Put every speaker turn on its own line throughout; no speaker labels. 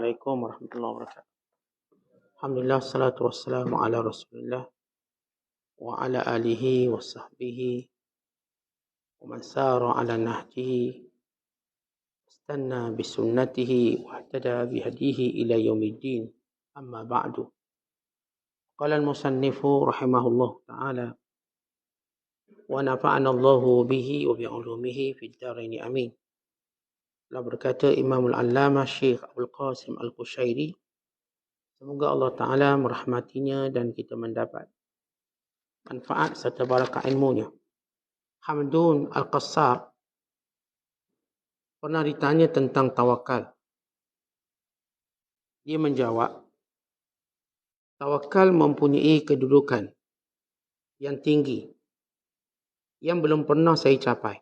Assalamualaikum warahmatullahi wabarakatuh. Alhamdulillah, salatu wassalamu ala rasulillah wa ala alihi wa sahbihi wa man sara ala nahjihi istanna bisunnatihi wa ihtada bihadihi ila yaumiddin. Amma ba'du. Qala al-musannifu rahimahullah ta'ala wa nafa'ana Allahu bihi wa bi'ulumihi fid dharain amin. Telah berkata Imamul Allamah Syekh Abdul Qasim Al-Qushairi, semoga Allah Ta'ala merahmatinya dan kita mendapat manfaat serta barakah ilmunya. Hamdun Al-Qassar pernah ditanya tentang tawakal. Dia menjawab, tawakal mempunyai kedudukan yang tinggi yang belum pernah saya capai.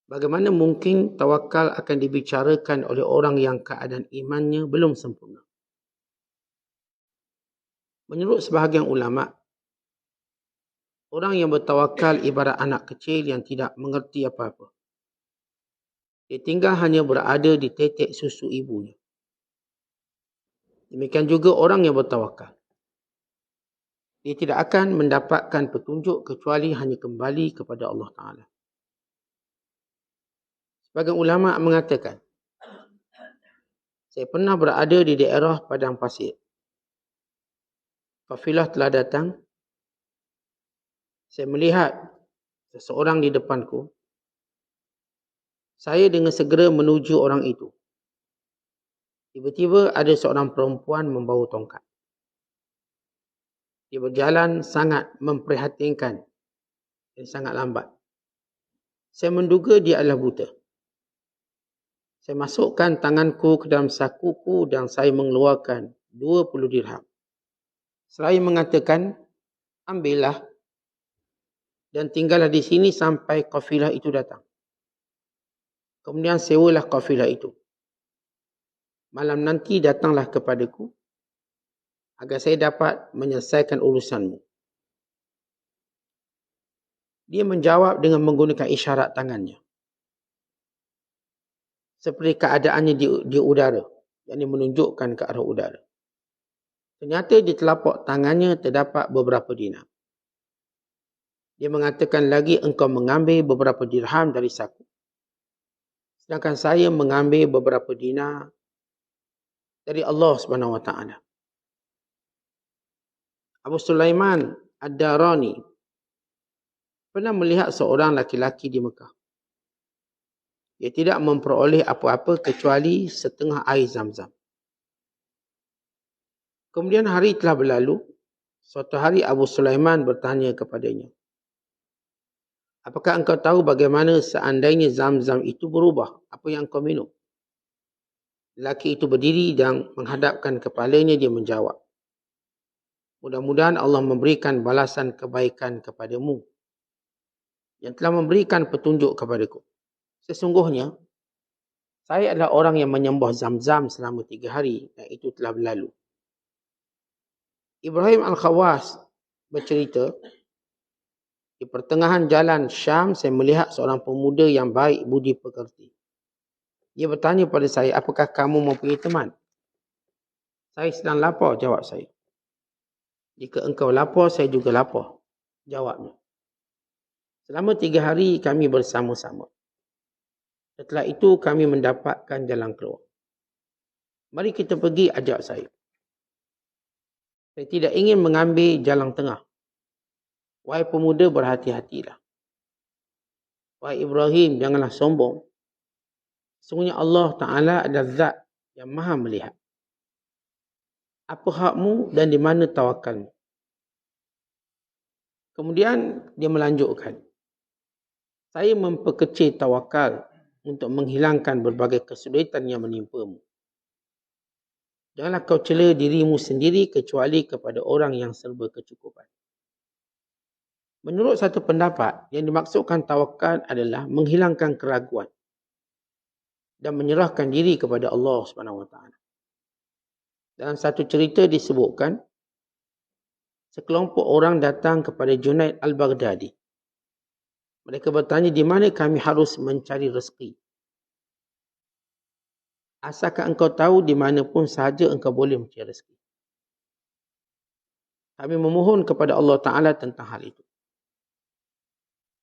Bagaimana mungkin tawakal akan dibicarakan oleh orang yang keadaan imannya belum sempurna? Menurut sebahagian ulama, orang yang bertawakal ibarat anak kecil yang tidak mengerti apa-apa. Dia tinggal hanya berada di tetek susu ibunya. Demikian juga orang yang bertawakal. Dia tidak akan mendapatkan petunjuk kecuali hanya kembali kepada Allah Ta'ala. Sebagian ulama mengatakan, saya pernah berada di daerah padang pasir. Kafilah telah datang. Saya melihat seseorang di depanku. Saya dengan segera menuju orang itu. Tiba-tiba ada seorang perempuan membawa tongkat. Dia berjalan sangat memprihatinkan dan sangat lambat. Saya menduga dia adalah buta. Saya masukkan tanganku ke dalam sakuku dan saya mengeluarkan 20 dirham. Seraya mengatakan, ambillah dan tinggallah di sini sampai kafilah itu datang. Kemudian sewalah kafilah itu. Malam nanti datanglah kepadaku agar saya dapat menyelesaikan urusanmu. Dia menjawab dengan menggunakan isyarat tangannya. Seperti keadaannya di udara, yang menunjukkan ke arah udara. Ternyata di telapak tangannya terdapat beberapa dinar. Dia mengatakan lagi, engkau mengambil beberapa dirham dari saku. Sedangkan saya mengambil beberapa dinar dari Allah SWT. Abu Sulaiman Ad-Darani pernah melihat seorang laki-laki di Mekah. Dia tidak memperoleh apa-apa kecuali setengah air Zam-Zam. Kemudian hari telah berlalu. Suatu hari Abu Sulaiman bertanya kepadanya, apakah engkau tahu bagaimana seandainya Zam-Zam itu berubah? Apa yang kau minum? Lelaki itu berdiri dan menghadapkan kepalanya. Dia menjawab, mudah-mudahan Allah memberikan balasan kebaikan kepadamu yang telah memberikan petunjuk kepadaku. Sesungguhnya, saya adalah orang yang menyembah Zam-Zam selama 3 hari dan itu telah berlalu. Ibrahim Al-Khawas bercerita, di pertengahan jalan Syam, saya melihat seorang pemuda yang baik budi pekerti. Dia bertanya pada saya, apakah kamu mempunyai teman? Saya sedang lapar, jawab saya. Jika engkau lapar, saya juga lapar, jawabnya. Selama 3 hari kami bersama-sama. Setelah itu kami mendapatkan jalan keluar. Mari kita pergi, ajak saya. Saya tidak ingin mengambil jalan tengah. Wahai pemuda, berhati-hatilah. Wahai Ibrahim, janganlah sombong. Sesungguhnya Allah Ta'ala adalah zat yang maha melihat. Apa hakmu dan di mana tawakalmu? Kemudian dia melanjutkan. Saya memperkecil tawakal untuk menghilangkan berbagai kesulitan yang menimpamu. Janganlah kau cela dirimu sendiri kecuali kepada orang yang serba kecukupan. Menurut satu pendapat, yang dimaksudkan tawakal adalah menghilangkan keraguan dan menyerahkan diri kepada Allah SWT. Dalam satu cerita disebutkan, sekelompok orang datang kepada Junaid Al-Baghdadi. Mereka bertanya, di mana kami harus mencari rezeki? Asalkan engkau tahu di mana pun sahaja engkau boleh mencari rezeki. Kami memohon kepada Allah Ta'ala tentang hal itu.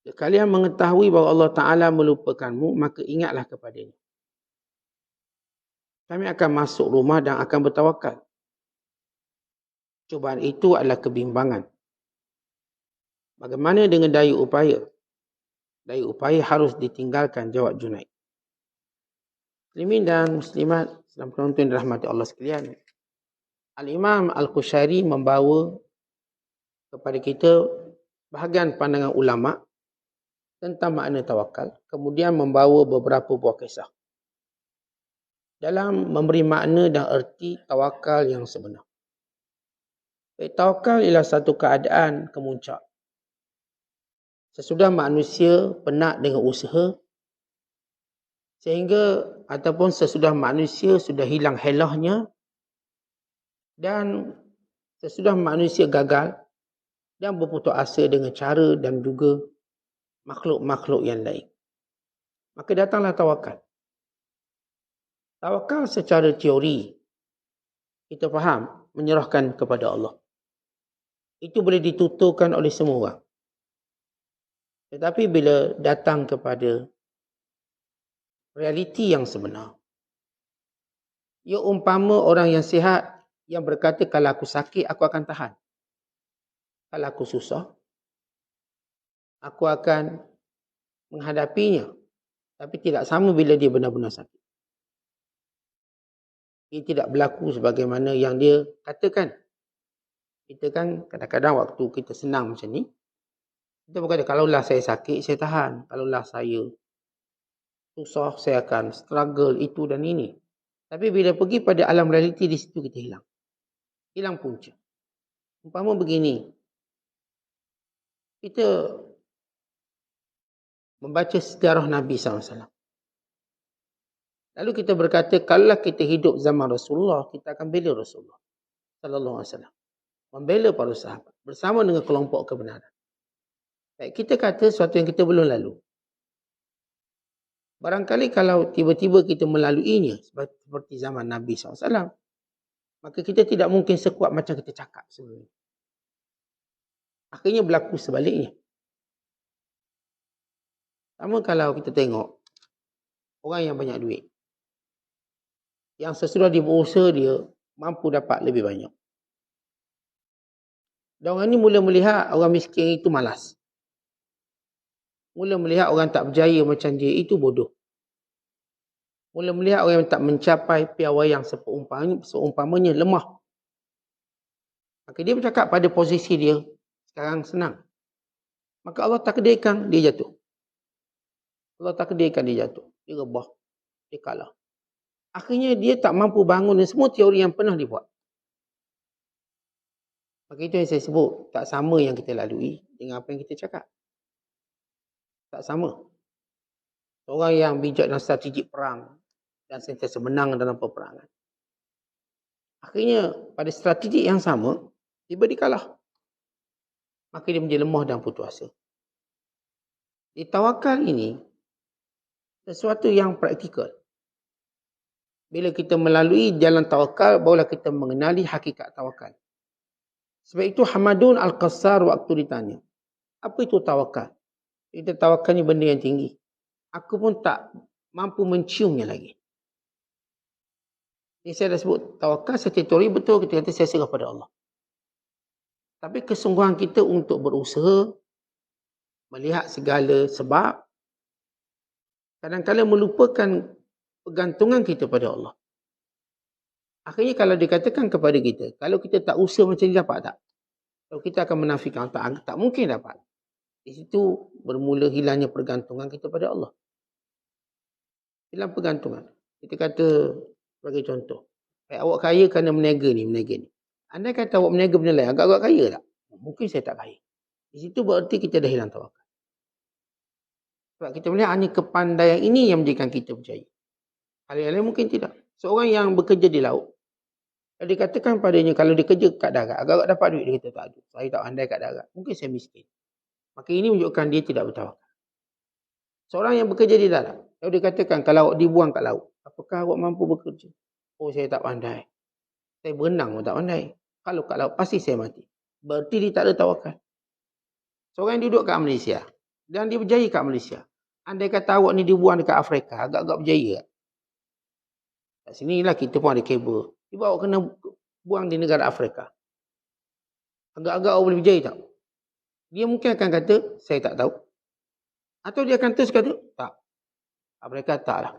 Jika kalian mengetahui bahawa Allah Ta'ala melupakanmu, maka ingatlah kepadanya. Kami akan masuk rumah dan akan bertawakal. Cubaan itu adalah kebimbangan. Bagaimana dengan daya upaya? Daya upaya harus ditinggalkan, jawab Junaid. Muslimin dan muslimat, sedang penonton dirahmati Allah sekalian. Al-Imam Al-Qushayri membawa kepada kita bahagian pandangan ulama tentang makna tawakal. Kemudian membawa beberapa buah kisah dalam memberi makna dan erti tawakal yang sebenar. Tawakal ialah satu keadaan kemuncak. Sesudah manusia penat dengan usaha, sehingga ataupun sesudah manusia sudah hilang helahnya, dan sesudah manusia gagal dan berputus asa dengan cara dan juga makhluk-makhluk yang lain, maka datanglah tawakal. Tawakal secara teori kita faham menyerahkan kepada Allah. Itu boleh dituturkan oleh semua orang. Tetapi bila datang kepada realiti yang sebenar, ia umpama orang yang sihat yang berkata, kalau aku sakit, aku akan tahan. Kalau aku susah, aku akan menghadapinya. Tapi tidak sama bila dia benar-benar sakit. Ia tidak berlaku sebagaimana yang dia katakan. Kita kan kadang-kadang waktu kita senang macam ni, kita berkata, kalaulah saya sakit, saya tahan. Kalaulah saya susah, saya akan struggle itu dan ini. Tapi bila pergi pada alam realiti, di situ kita hilang. Hilang punca. Umpama begini, kita membaca sejarah Nabi SAW. Lalu kita berkata, kalaulah kita hidup zaman Rasulullah, kita akan bela Rasulullah SAW. Membela para sahabat bersama dengan kelompok kebenaran. Baik, kita kata sesuatu yang kita belum lalu. Barangkali kalau tiba-tiba kita melaluinya seperti zaman Nabi SAW, maka kita tidak mungkin sekuat macam kita cakap sebelum ini. Akhirnya berlaku sebaliknya. Sama kalau kita tengok orang yang banyak duit, yang sesudah dia berusaha, dia mampu dapat lebih banyak. Dan orang ni mula melihat orang miskin itu malas. Mula melihat orang tak berjaya macam dia itu bodoh. Mula melihat orang yang tak mencapai piawaian seumpamanya lemah. Maka dia bercakap pada posisi dia sekarang senang. Maka Allah takdirkan dia jatuh. Allah takdirkan dia jatuh. Dia rebah. Dia kalah. Akhirnya dia tak mampu bangun dan semua teori yang pernah dibuat. Maka itu yang saya sebut, tak sama yang kita lalui dengan apa yang kita cakap. Tak sama. Orang yang bijak dalam strategi perang dan sentiasa menang dalam peperangan, akhirnya pada strategi yang sama, tiba dia kalah. Maka dia menjadi lemah dan putus asa. Di tawakal ini, sesuatu yang praktikal. Bila kita melalui jalan tawakal, barulah kita mengenali hakikat tawakal. Sebab itu Hamadun Al-Qassar waktu ditanya, apa itu tawakal? Kita tawakalnya benda yang tinggi. Aku pun tak mampu menciumnya lagi. Ini saya dah sebut, tawakal secara teori betul, kita kata saya serah pada Allah. Tapi kesungguhan kita untuk berusaha, melihat segala sebab, kadang-kadang melupakan pergantungan kita pada Allah. Akhirnya kalau dikatakan kepada kita, kalau kita tak usaha macam ni dapat tak? Kalau kita akan menafikan, tak mungkin dapat. Di situ bermula hilangnya pergantungan kita pada Allah. Hilang pergantungan. Kita kata, sebagai contoh, awak kaya kerana menega ni. Andai kata awak menega benda lain, agak-agak kaya tak? Mungkin saya tak kaya. Di situ berarti kita dah hilang tawakal. Sebab kita melihat hanya kepandaian ini yang menjadikan kita berjaya. Hal yang lain mungkin tidak. Seorang yang bekerja di laut, kalau dikatakan padanya, kalau dia kerja kat darat, agak-agak dapat duit, dia kata tak ada. Saya tak pandai kat darat. Mungkin saya miskin. Maka ini menunjukkan dia tidak bertawakal. Seorang yang bekerja di darat, kalau dikatakan kalau awak dibuang kat laut, apa apakah awak mampu bekerja? Oh, saya tak pandai. Saya berenang pun tak pandai. Kalau kat laut, pasti saya mati. Berarti dia tak ada tawakal. Seorang yang duduk kat Malaysia, dan dia berjaya kat Malaysia. Andai kata awak ni dibuang dekat Afrika, agak-agak berjaya. Kat sini lah kita pun ada kabel. Tiba awak kena buang di negara Afrika. Agak-agak awak boleh berjaya tak? Dia mungkin akan kata, saya tak tahu. Atau dia akan terus kata, tak. Afrika tak lah.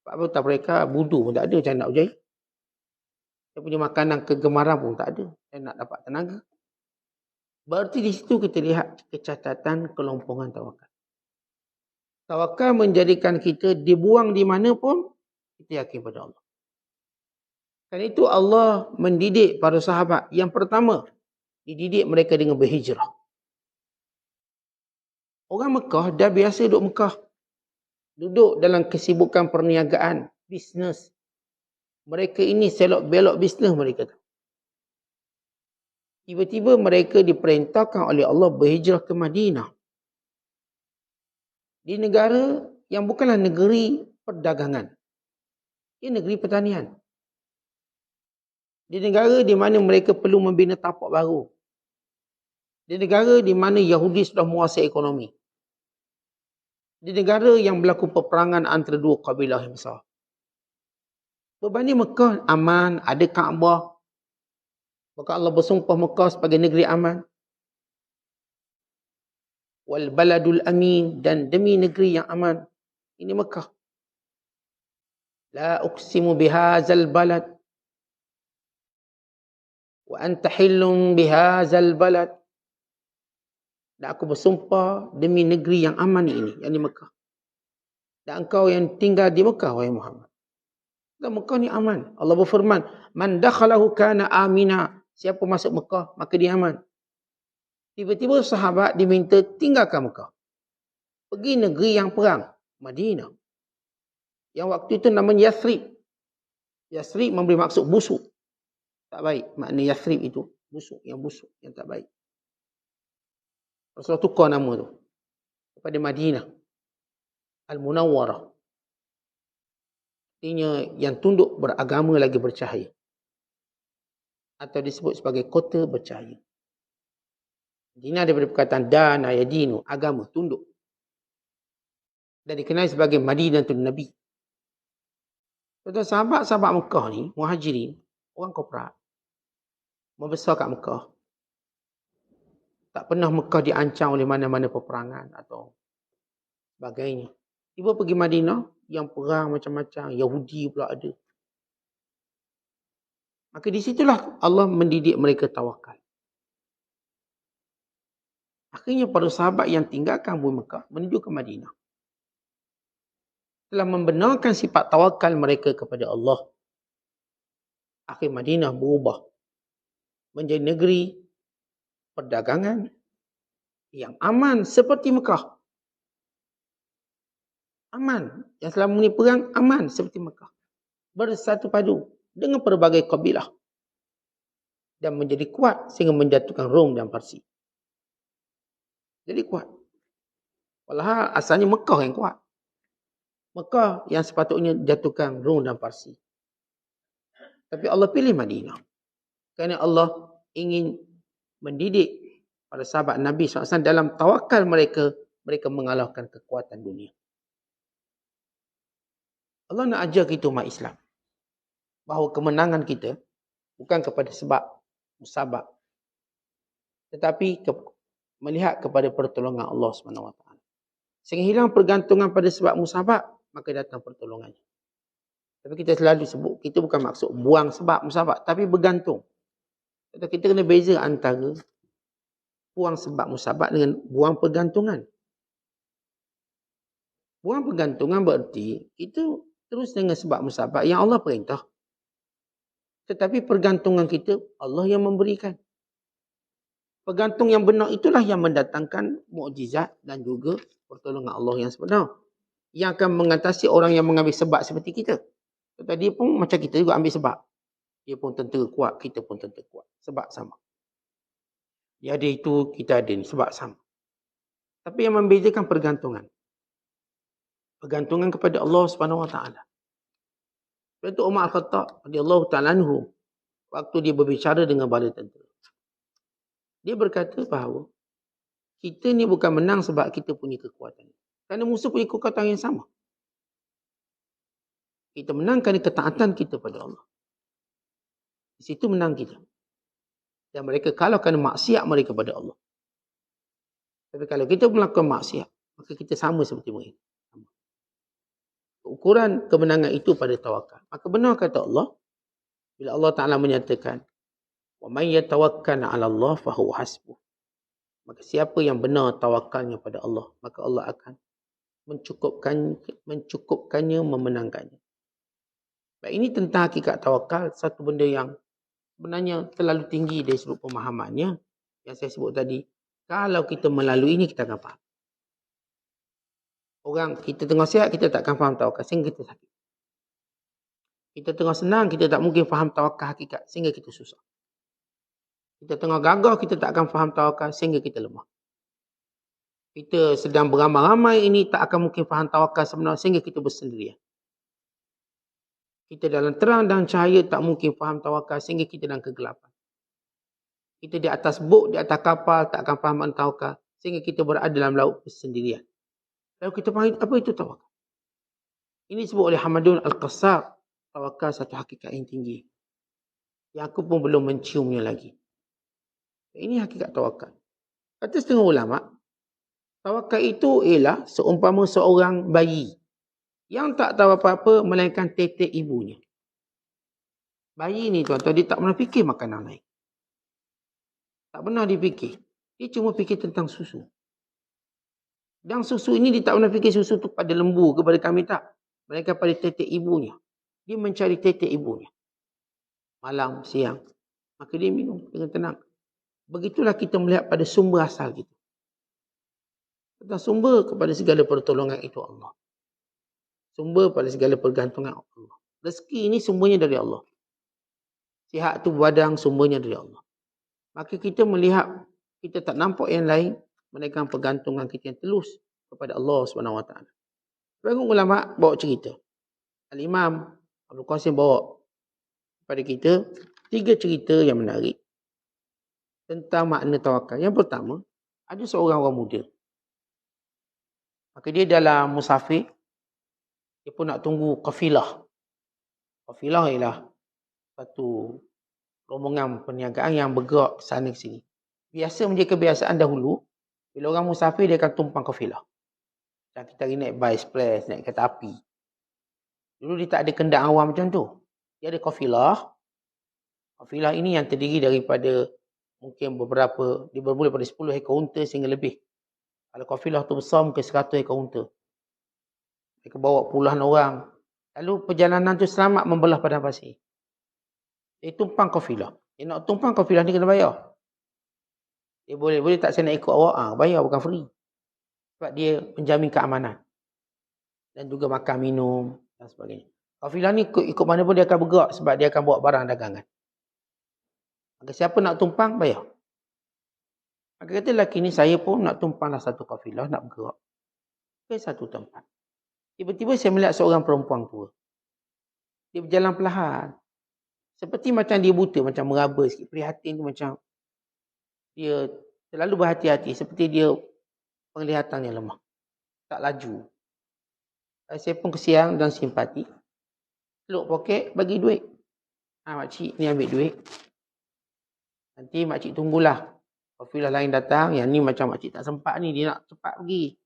Sebab apa Afrika budu pun tak ada, macam nak berjaya. Dia punya makanan kegemaran pun tak ada. Saya nak dapat tenaga. Berarti di situ kita lihat kecacatan kelompongan tawakal. Tawakal menjadikan kita dibuang di mana pun, kita yakin pada Allah. Karena itu Allah mendidik para sahabat. Yang pertama, dididik mereka dengan berhijrah. Orang Mekah dah biasa duduk Mekah. Duduk dalam kesibukan perniagaan, bisnes. Mereka ini selok-belok bisnes mereka. Tiba-tiba mereka diperintahkan oleh Allah berhijrah ke Madinah. Di negara yang bukanlah negeri perdagangan. Ia negeri pertanian. Di negara di mana mereka perlu membina tapak baru. Di negara di mana Yahudi sudah menguasai ekonomi. Di negara yang berlaku peperangan antara dua kabilah yang besar. Berbanding Mekah, aman, ada Kaabah. Maka Allah bersumpah Mekah sebagai negeri aman. Wal baladul amin, dan demi negeri yang aman. Ini Mekah. La uqsimu bihazal balad. Wa anta hillum bihazal balad. Dan aku bersumpah demi negeri yang aman ini, yang di Mekah. Dan engkau yang tinggal di Mekah, wahai Muhammad. Dan Mekah ni aman. Allah berfirman, man dakhalahu kana amina. Siapa masuk Mekah, maka dia aman. Tiba-tiba sahabat diminta tinggalkan Mekah. Pergi negeri yang perang, Madinah. Yang waktu itu namanya Yathrib. Yathrib memberi maksud busuk. Tak baik. Makna Yathrib itu busuk, yang tak baik. Rasulullah tukar nama tu kepada Madinah Al-Munawwarah. Artinya yang tunduk beragama lagi bercahaya. Atau disebut sebagai kota bercahaya. Madinah daripada perkataan dana yadinu, agama, tunduk. Dan dikenal sebagai Madinatul Nabi. Tuan-tuan, sahabat-sahabat Mekah ni, muhajirin, orang korporat, membesar kat Mekah. Tak pernah Mekah diancam oleh mana-mana peperangan atau sebagainya. Tiba pergi Madinah, yang perang macam-macam, Yahudi pula ada. Maka di situlah Allah mendidik mereka tawakal. Akhirnya para sahabat yang tinggalkan bumi Mekah menuju ke Madinah. Telah membenarkan sifat tawakal mereka kepada Allah. Akhir Madinah berubah menjadi negeri perdagangan yang aman seperti Mekah. Aman. Yang selama ini perang, aman seperti Mekah. Bersatu padu dengan pelbagai kabilah. Dan menjadi kuat sehingga menjatuhkan Rom dan Parsi. Jadi kuat. Walhal asalnya Mekah yang kuat. Mekah yang sepatutnya jatuhkan Rom dan Parsi. Tapi Allah pilih Madinah. Kerana Allah ingin mendidik para sahabat Nabi SAW dalam tawakal mereka, mereka mengalahkan kekuatan dunia. Allah nak ajar kita umat Islam bahawa kemenangan kita bukan kepada sebab musabab, tetapi melihat kepada pertolongan Allah SWT. Sehingga hilang pergantungan pada sebab musabab, maka datang pertolongannya. Tapi kita selalu sebut, kita bukan maksud buang sebab musabab, tapi bergantung. Kita kena beza antara buang sebab musabab dengan buang pergantungan. Buang pergantungan berarti itu terus dengan sebab musabab yang Allah perintah. Tetapi pergantungan kita, Allah yang memberikan. Pergantung yang benar itulah yang mendatangkan mukjizat dan juga pertolongan Allah yang sebenar. Yang akan mengatasi orang yang mengambil sebab seperti kita. Tadi pun macam kita juga ambil sebab. Dia pun tentera kuat, kita pun tentera kuat. Sebab sama. Dia ada itu, kita ada ni. Sebab sama. Tapi yang membezakan pergantungan. Pergantungan kepada Allah SWT. Sebab itu Umar Al-Khattab radhiyallahu ta'ala anhu, waktu dia berbicara dengan bala tentera, dia berkata bahawa kita ni bukan menang sebab kita punya kekuatan. Kerana musuh punya kekuatan yang sama. Kita menang kerana ketaatan kita pada Allah. Di situ menang kita. Dan mereka kalah kerana maksiat mereka pada Allah. Tapi kalau kita melakukan maksiat, maka kita sama seperti mereka. Ukuran kemenangan itu pada tawakal. Maka benar kata Allah, bila Allah Ta'ala menyatakan, وَمَنْ يَتَوَكَّنَ عَلَى اللَّهِ فَهُوَ حَسْبُهُ. Maka siapa yang benar tawakalnya pada Allah, maka Allah akan mencukupkannya, memenangkannya. Baik, ini tentang hakikat tawakal, satu benda yang sebenarnya terlalu tinggi dari sudut pemahamannya. Yang saya sebut tadi, kalau kita melaluinya, kita akan faham. Orang, kita tengah sihat, kita tak akan faham tawakal, sehingga kita sakit. Kita tengah senang, kita tak mungkin faham tawakal hakikat, sehingga kita susah. Kita tengah gagah, kita tak akan faham tawakal, sehingga kita lemah. Kita sedang beramai-ramai, ini tak akan mungkin faham tawakal sebenar, sehingga kita bersendirian. Kita dalam terang dan cahaya, tak mungkin faham tawakal, sehingga kita dalam kegelapan. Kita di atas bot, di atas kapal, tak akan faham tawakal, sehingga kita berada dalam laut bersendirian. Lalu kita faham apa itu tawakal. Ini disebut oleh Hamadun Al-Qassar, tawakal satu hakikat yang tinggi, yang aku pun belum menciumnya lagi. Ini hakikat tawakal. Kata setengah ulama, tawakal itu ialah seumpama seorang bayi yang tak tahu apa-apa melainkan tetek ibunya. Bayi ni tuan-tuan, dia tak pernah fikir makanan lain. Tak pernah dipikir. Dia cuma fikir tentang susu. Dan susu ini dia tak pernah fikir susu tu pada lembu kepada kami, tak. Melainkan pada tetek ibunya. Dia mencari tetek ibunya. Malam, siang. Maka dia minum dengan tenang. Begitulah kita melihat pada sumber asal kita. Tentang sumber kepada segala pertolongan itu Allah. Sumber pada segala pergantungan Allah. Rezeki ini sumbernya dari Allah. Sihat tu badan sumbernya dari Allah. Maka kita melihat, kita tak nampak yang lain, melainkan pergantungan kita yang telus kepada Allah SWT. Sebagai ulama bawa cerita. Al-Imam Abdul Qasim bawa kepada kita 3 cerita yang menarik tentang makna tawakal. Yang pertama, ada seorang orang muda. Maka dia dalam musafir, dia pun nak tunggu kafilah. Kafilah ialah satu rombongan perniagaan yang bergerak ke sana ke sini. Biasa menjadi kebiasaan dahulu, bila orang musafir dia akan tumpang kafilah. Dan kita hari naik bus express, naik kereta api. Dulu dia tak ada kendaraan awam macam tu. Dia ada kafilah. Kafilah ini yang terdiri daripada mungkin beberapa, dia bermula pada 10 ekor unta sehingga lebih. Kalau kafilah tu besar, mungkin 100 ekor unta. Mereka bawa puluhan orang. Lalu perjalanan tu selamat membelah padang pasir. Dia tumpang kafilah. Dia nak tumpang kafilah ni kena bayar. Dia boleh tak saya nak ikut awak? Bayar, bukan free. Sebab dia menjamin keamanan. Dan juga makan, minum dan sebagainya. Kafilah ni ikut mana pun dia akan bergerak sebab dia akan bawa barang dagangan. Maka siapa nak tumpang, bayar. Maka kata lelaki ni, saya pun nak tumpanglah satu kafilah, nak bergerak ke satu tempat. Tiba-tiba saya melihat seorang perempuan tua. Dia berjalan perlahan. Seperti macam dia buta, macam meraba sikit. Prihatin tu macam dia terlalu berhati-hati. Seperti dia penglihatannya lemah. Tak laju. Saya pun kesian dan simpati. Peluk poket, bagi duit. Makcik ni ambil duit. Nanti makcik tunggulah. Kafilah lain datang. Yang ni macam makcik tak sempat ni. Dia nak cepat pergi.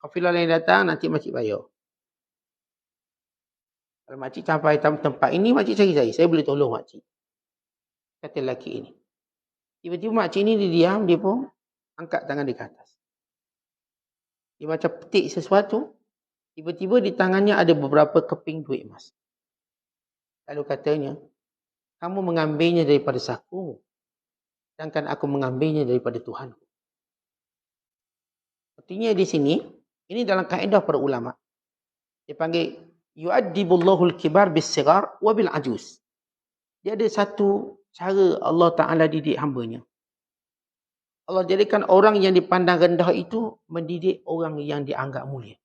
Kafilah lain datang, nanti makcik bayar. Kalau makcik sampai tempat ini, makcik cari saya boleh tolong makcik. Kata lelaki ini. Tiba-tiba makcik ini dia diam, dia pun angkat tangan dia ke atas. Dia macam petik sesuatu. Tiba-tiba di tangannya ada beberapa keping duit emas. Lalu katanya, kamu mengambilnya daripada saku, sedangkan aku mengambilnya daripada Tuhan. Artinya di sini, ini dalam kaedah para ulama. Dia panggil, yu'addibullahul kibar bis-sigar wa bil-ajuz. Dia ada satu cara Allah Ta'ala didik hambanya. Allah jadikan orang yang dipandang rendah itu mendidik orang yang dianggap mulia.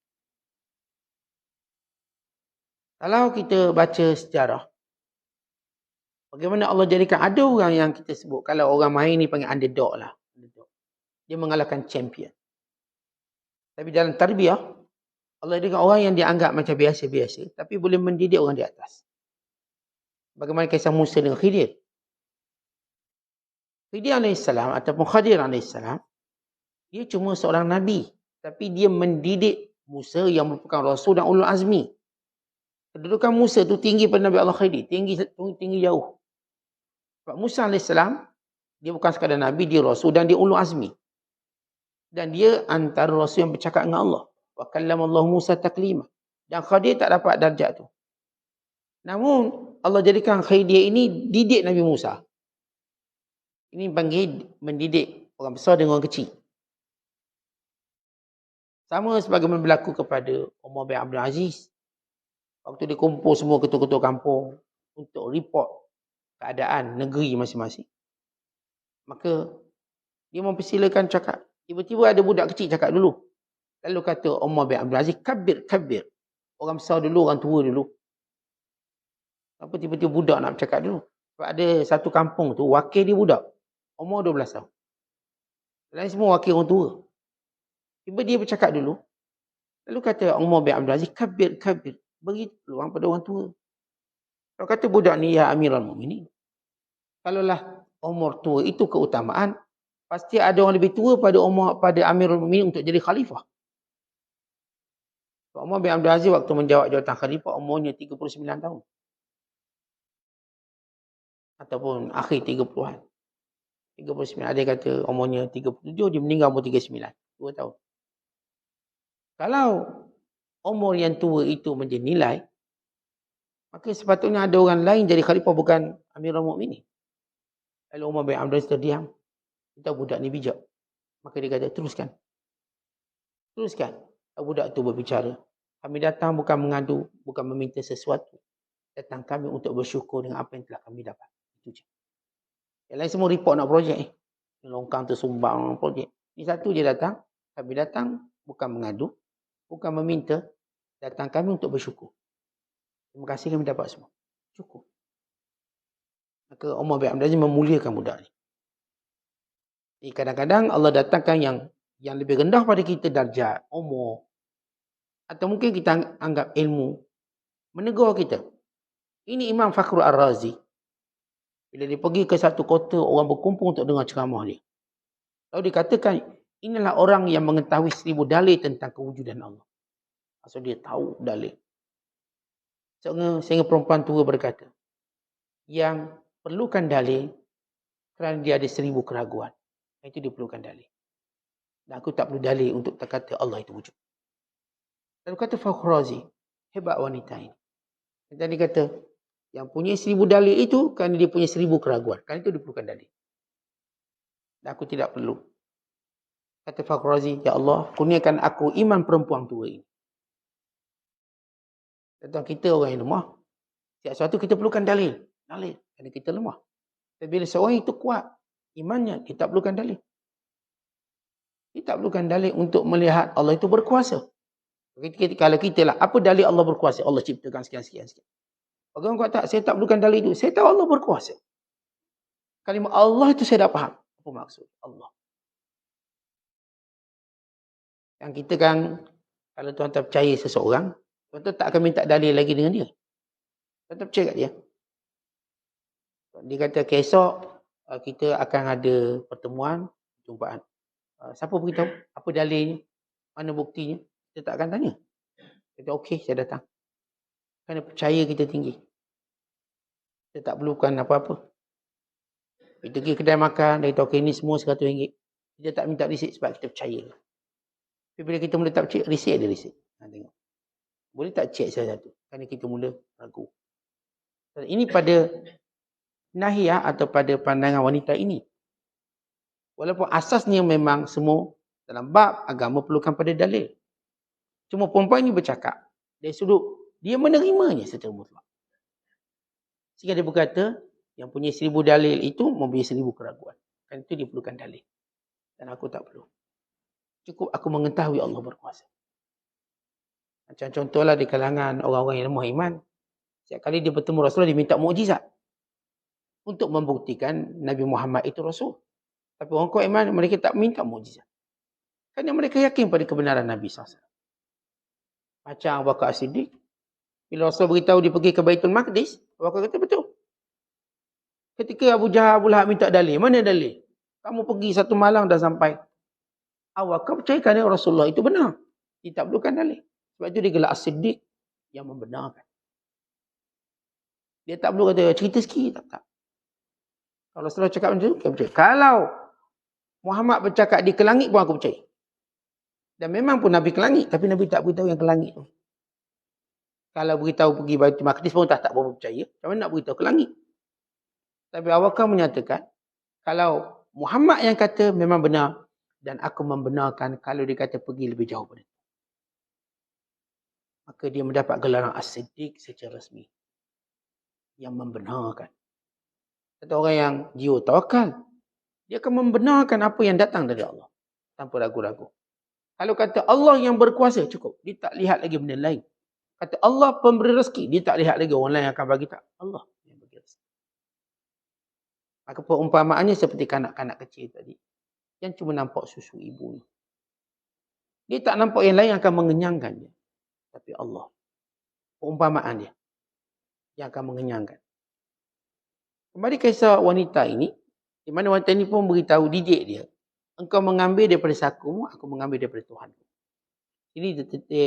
Kalau kita baca sejarah, bagaimana Allah jadikan ada orang yang kita sebut, kalau orang main ni panggil underdog lah. Dia mengalahkan champion. Tapi dalam tarbiyah, Allah jadikan orang yang dianggap macam biasa-biasa, tapi boleh mendidik orang di atas. Bagaimana kisah Musa dengan Khidir. Khidir AS ataupun Khadir AS, dia cuma seorang Nabi. Tapi dia mendidik Musa yang merupakan Rasul dan Ulul Azmi. Kedudukan Musa tu tinggi pada Nabi Allah Khidir. Tinggi jauh. Sebab Musa AS, dia bukan sekadar Nabi, dia Rasul dan dia Ulul Azmi. Dan dia antara Rasul yang bercakap dengan Allah. Wa kallamallahu Musa taklima. Dan Khadir tak dapat darjat tu. Namun, Allah jadikan Khidir ini didik Nabi Musa. Ini panggil mendidik orang besar dengan orang kecil. Sama sebagaimana berlaku kepada Umar bin Abdul Aziz. Waktu dia kumpul semua ketua-ketua kampung untuk report keadaan negeri masing-masing. Maka dia mempersilakan cakap. Tiba-tiba ada budak kecil cakap dulu. Lalu kata Umar bin Abdul Aziz, kabir. Orang besar dulu, orang tua dulu. Apa tiba-tiba budak nak bercakap dulu? Sebab ada satu kampung tu, wakil dia budak. Umur 12 tahun. Lain semua wakil orang tua. Tiba dia bercakap dulu. Lalu kata Umar bin Abdul Aziz, kabir. Beri peluang pada orang tua. Kalau kata budak ni, ya Amirul Mukminin. Kalaulah umur tua itu keutamaan, pasti ada orang lebih tua pada Amirul Mukminin untuk jadi khalifah. Umar bin Abdul Aziz waktu menjawab jawatan khalifah, umurnya 39 tahun. Ataupun akhir 30-an. 39. Ada yang kata umurnya 37, dia meninggal umur 39. 2 tahun. Kalau umur yang tua itu menjadi nilai, maka sepatutnya ada orang lain jadi khalifah bukan Amirul Mukminin. Lalu Umar bin Abdul Aziz terdiam. Kita budak ni bijak. Maka dia kata, teruskan. Budak tu berbicara. Kami datang bukan mengadu, bukan meminta sesuatu. Datang kami untuk bersyukur dengan apa yang telah kami dapat. Itu je. Yang lain semua report nak projek ni. Longkang tersumbang projek. Ini satu dia datang. Kami datang bukan mengadu, bukan meminta. Datang kami untuk bersyukur. Terima kasih kami dapat semua. Cukup. Maka Umar bin Abdul Aziz memuliakan budak ni. Jadi kadang-kadang Allah datangkan yang lebih rendah pada kita darjat, umur. Atau mungkin kita anggap ilmu. Menegur kita. Ini Imam Fakhrul Ar-Razi. Bila dia pergi ke satu kota, orang berkumpul untuk dengar ceramah dia. Lalu dikatakan, inilah orang yang mengetahui 1000 dalil tentang kewujudan Allah. Maksud dia tahu dalil. Sehingga perempuan tua berkata, yang perlukan dalil kerana dia ada 1000 keraguan. Itu dia perlukan dalil. Dan aku tak perlu dalil untuk kata Allah itu wujud. Lalu kata Fakhrul Razi, hebat wanita ini. Dan dia kata, yang punya 1000 dalil itu kerana dia punya 1000 keraguan. Kerana itu dia perlukan dalil. Dan aku tidak perlu. Kata Fakhrul Razi, ya Allah, kurniakan aku iman perempuan tua ini. Tentang kita orang yang lemah, setiap sesuatu kita perlukan dalil. Kerana kita lemah. Tapi bila seorang itu kuat imannya, dia tak perlukan dalil. Dia tak perlukan dalil untuk melihat Allah itu berkuasa. Kalau kita lah, apa dalil Allah berkuasa? Allah ciptakan sekian. Bagaimana kau tak? Saya tak perlukan dalil itu. Saya tahu Allah berkuasa. Kalimah Allah itu saya dah faham. Apa maksud Allah? Yang kita kan, kalau tuan-tuan percaya seseorang, tuan-tuan tak akan minta dalil lagi dengan dia. Tuan-tuan percaya kat dia. Dia kata, esok kita akan ada pertemuan, jumpaan. Siapa beritahu? Apa dalilnya? Mana buktinya? Kita tak akan tanya. Kita okey, saya datang. Kerana percaya kita tinggi. Kita tak perlukan apa-apa. Kita pergi kedai makan, dia kata okey ni semua RM100. Kita tak minta resit sebab kita percaya. Tapi bila kita mula tak percaya, resit ada resit. Tengok. Boleh tak cek salah satu? Kerana kita mula ragu. Ini pada nahiyah atau pada pandangan wanita ini. Walaupun asasnya memang semua dalam bab agama perlukan pada dalil. Cuma perempuan ini bercakap. Dari sudut, dia menerimanya secara mutlak. Sehingga dia berkata, yang punya 1000 dalil itu mempunyai 1000 keraguan. Kan itu dia perlukan dalil. Dan aku tak perlu. Cukup aku mengetahui Allah berkuasa. Macam contohlah di kalangan orang-orang yang lemah iman. Setiap kali dia bertemu Rasulullah, dia minta mukjizat untuk membuktikan Nabi Muhammad itu Rasul. Tapi orang kuat iman, mereka tak minta mukjizat. Kerana mereka yakin pada kebenaran Nabi SAW. Macam Abu Bakar As-Siddiq. Bila Rasul beritahu dia pergi ke Baitul Maqdis, Abu Bakar kata betul. Ketika Abu Jahal, Abu Lahab minta dalil, mana dalil? Kamu pergi satu malam dah sampai. Abu Bakar percaya kerana Rasulullah itu benar. Dia tak perlukan dalil. Sebab itu dia gelar As-Siddiq yang membenarkan. Dia tak perlu kata cerita sikit. Tak. Kalau Rasulullah cakap macam tu, dia percaya. Kalau Muhammad bercakap di ke langit pun aku percaya. Dan memang pun Nabi ke langit, tapi Nabi tak beritahu yang ke langit tu. Kalau beritahu pergi Baitul Maqdis pun tak berapa percaya. Macam mana nak beritahu ke langit? Tapi Abu Bakar menyatakan, kalau Muhammad yang kata memang benar, dan aku membenarkan kalau dia kata pergi lebih jauh pada itu. Maka dia mendapat gelaran As-Siddiq secara rasmi. Yang membenarkan. Kata orang yang jiwa tawakal, dia akan membenarkan apa yang datang dari Allah. Tanpa ragu-ragu. Kalau kata Allah yang berkuasa, cukup. Dia tak lihat lagi benda lain. Kata Allah pemberi rezeki, dia tak lihat lagi orang lain yang akan bagi tak. Allah yang bagi rezeki. Maka perumpamaannya seperti kanak-kanak kecil tadi. Yang cuma nampak susu ibunya. Dia tak nampak yang lain yang akan mengenyangkan dia. Tapi Allah. Perumpamaan dia. Yang akan mengenyangkan. Kembali kisah wanita ini. Di mana wanita ini pun beritahu didik dia. Engkau mengambil daripada sakumu, aku mengambil daripada Tuhan. Ini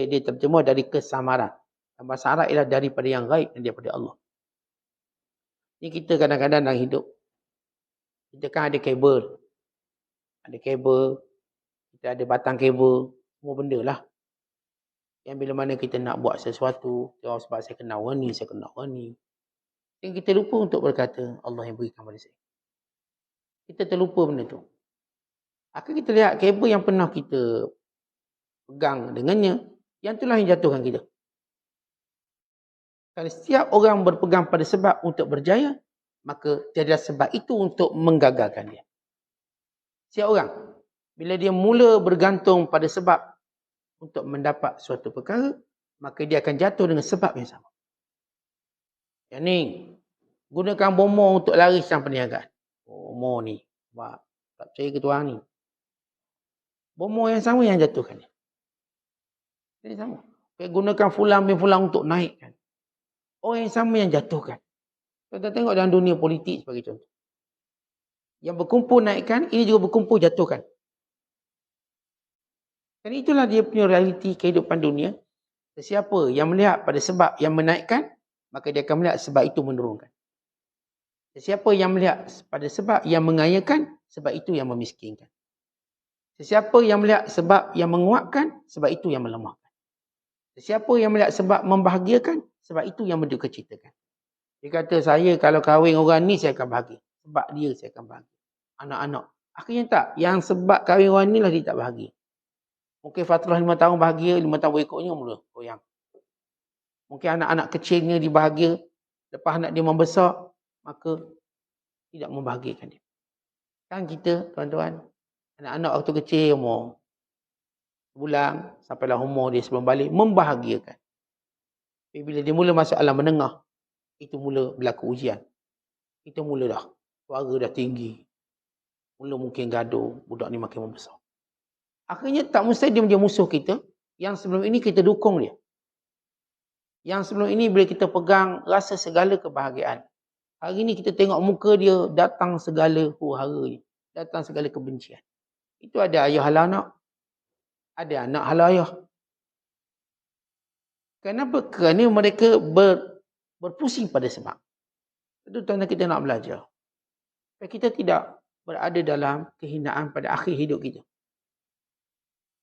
dia terjemah dari kesamaran. Bahasa Arab ialah daripada yang gaib dan daripada Allah. Ini kita kadang-kadang dalam hidup. Kita kan ada kabel. Ada kabel. Kita ada batang kabel. Semua benda lah. Yang bila mana kita nak buat sesuatu. Sebab saya kenal orang ni, saya kenal orang ni. Dan kita lupa untuk berkata, Allah yang berikan pada saya. Kita terlupa benda tu. Akan kita lihat kabel yang pernah kita pegang dengannya, yang itulah yang jatuhkan kita. Kalau setiap orang berpegang pada sebab untuk berjaya, maka tiada sebab itu untuk menggagalkan dia. Setiap orang, bila dia mula bergantung pada sebab untuk mendapat suatu perkara, maka dia akan jatuh dengan sebab yang sama. Yang ni, gunakan bomo untuk lariskan perniagaan. Bomo ni, sebab tak percaya ke Tuhan ni. Bomo yang sama yang jatuhkan dia. Ini sama. Gunakan fulang bin fulang untuk naikkan. Orang yang sama yang jatuhkan. Kita tengok dalam dunia politik sebagai contoh. Yang berkumpul naikkan, ini juga berkumpul jatuhkan. Dan itulah dia punya realiti kehidupan dunia. Sesiapa yang melihat pada sebab yang menaikkan, maka dia akan melihat sebab itu menurunkan. Sesiapa yang melihat pada sebab yang mengayakan, sebab itu yang memiskinkan. Sesiapa yang melihat sebab yang menguatkan, sebab itu yang melemahkan. Sesiapa yang melihat sebab membahagiakan, sebab itu yang mendukacitakan. Dia kata, saya kalau kahwin orang ni, saya akan bahagia. Sebab dia, saya akan bahagia. Anak-anak. Akhirnya tak. Yang sebab kahwin orang ni lah dia tak bahagia. Mungkin Fatrah 5 tahun bahagia, 5 tahun berikutnya mula goyang. Mungkin anak-anak kecilnya dia bahagia. Lepas anak dia membesar, maka tidak membahagiakan dia. Kan kita, tuan-tuan, anak-anak waktu kecil, umur bulan, sampailah umur dia sebelum balik, membahagiakan. Tapi bila dia mula masuk alam menengah, itu mula berlaku ujian. Itu mula dah, suara dah tinggi. Mula mungkin gaduh, budak ni makin membesar. Akhirnya tak mesti dia menjadi musuh kita, yang sebelum ini kita dukung dia. Yang sebelum ini bila kita pegang rasa segala kebahagiaan. Hari ini kita tengok muka dia, datang segala huru-hara, datang segala kebencian. Itu ada ayah hala anak. Ada anak hala ayah. Kenapa? Kerana mereka berpusing pada sebab. Itu tanda kita nak belajar. Supaya kita tidak berada dalam kehinaan pada akhir hidup kita.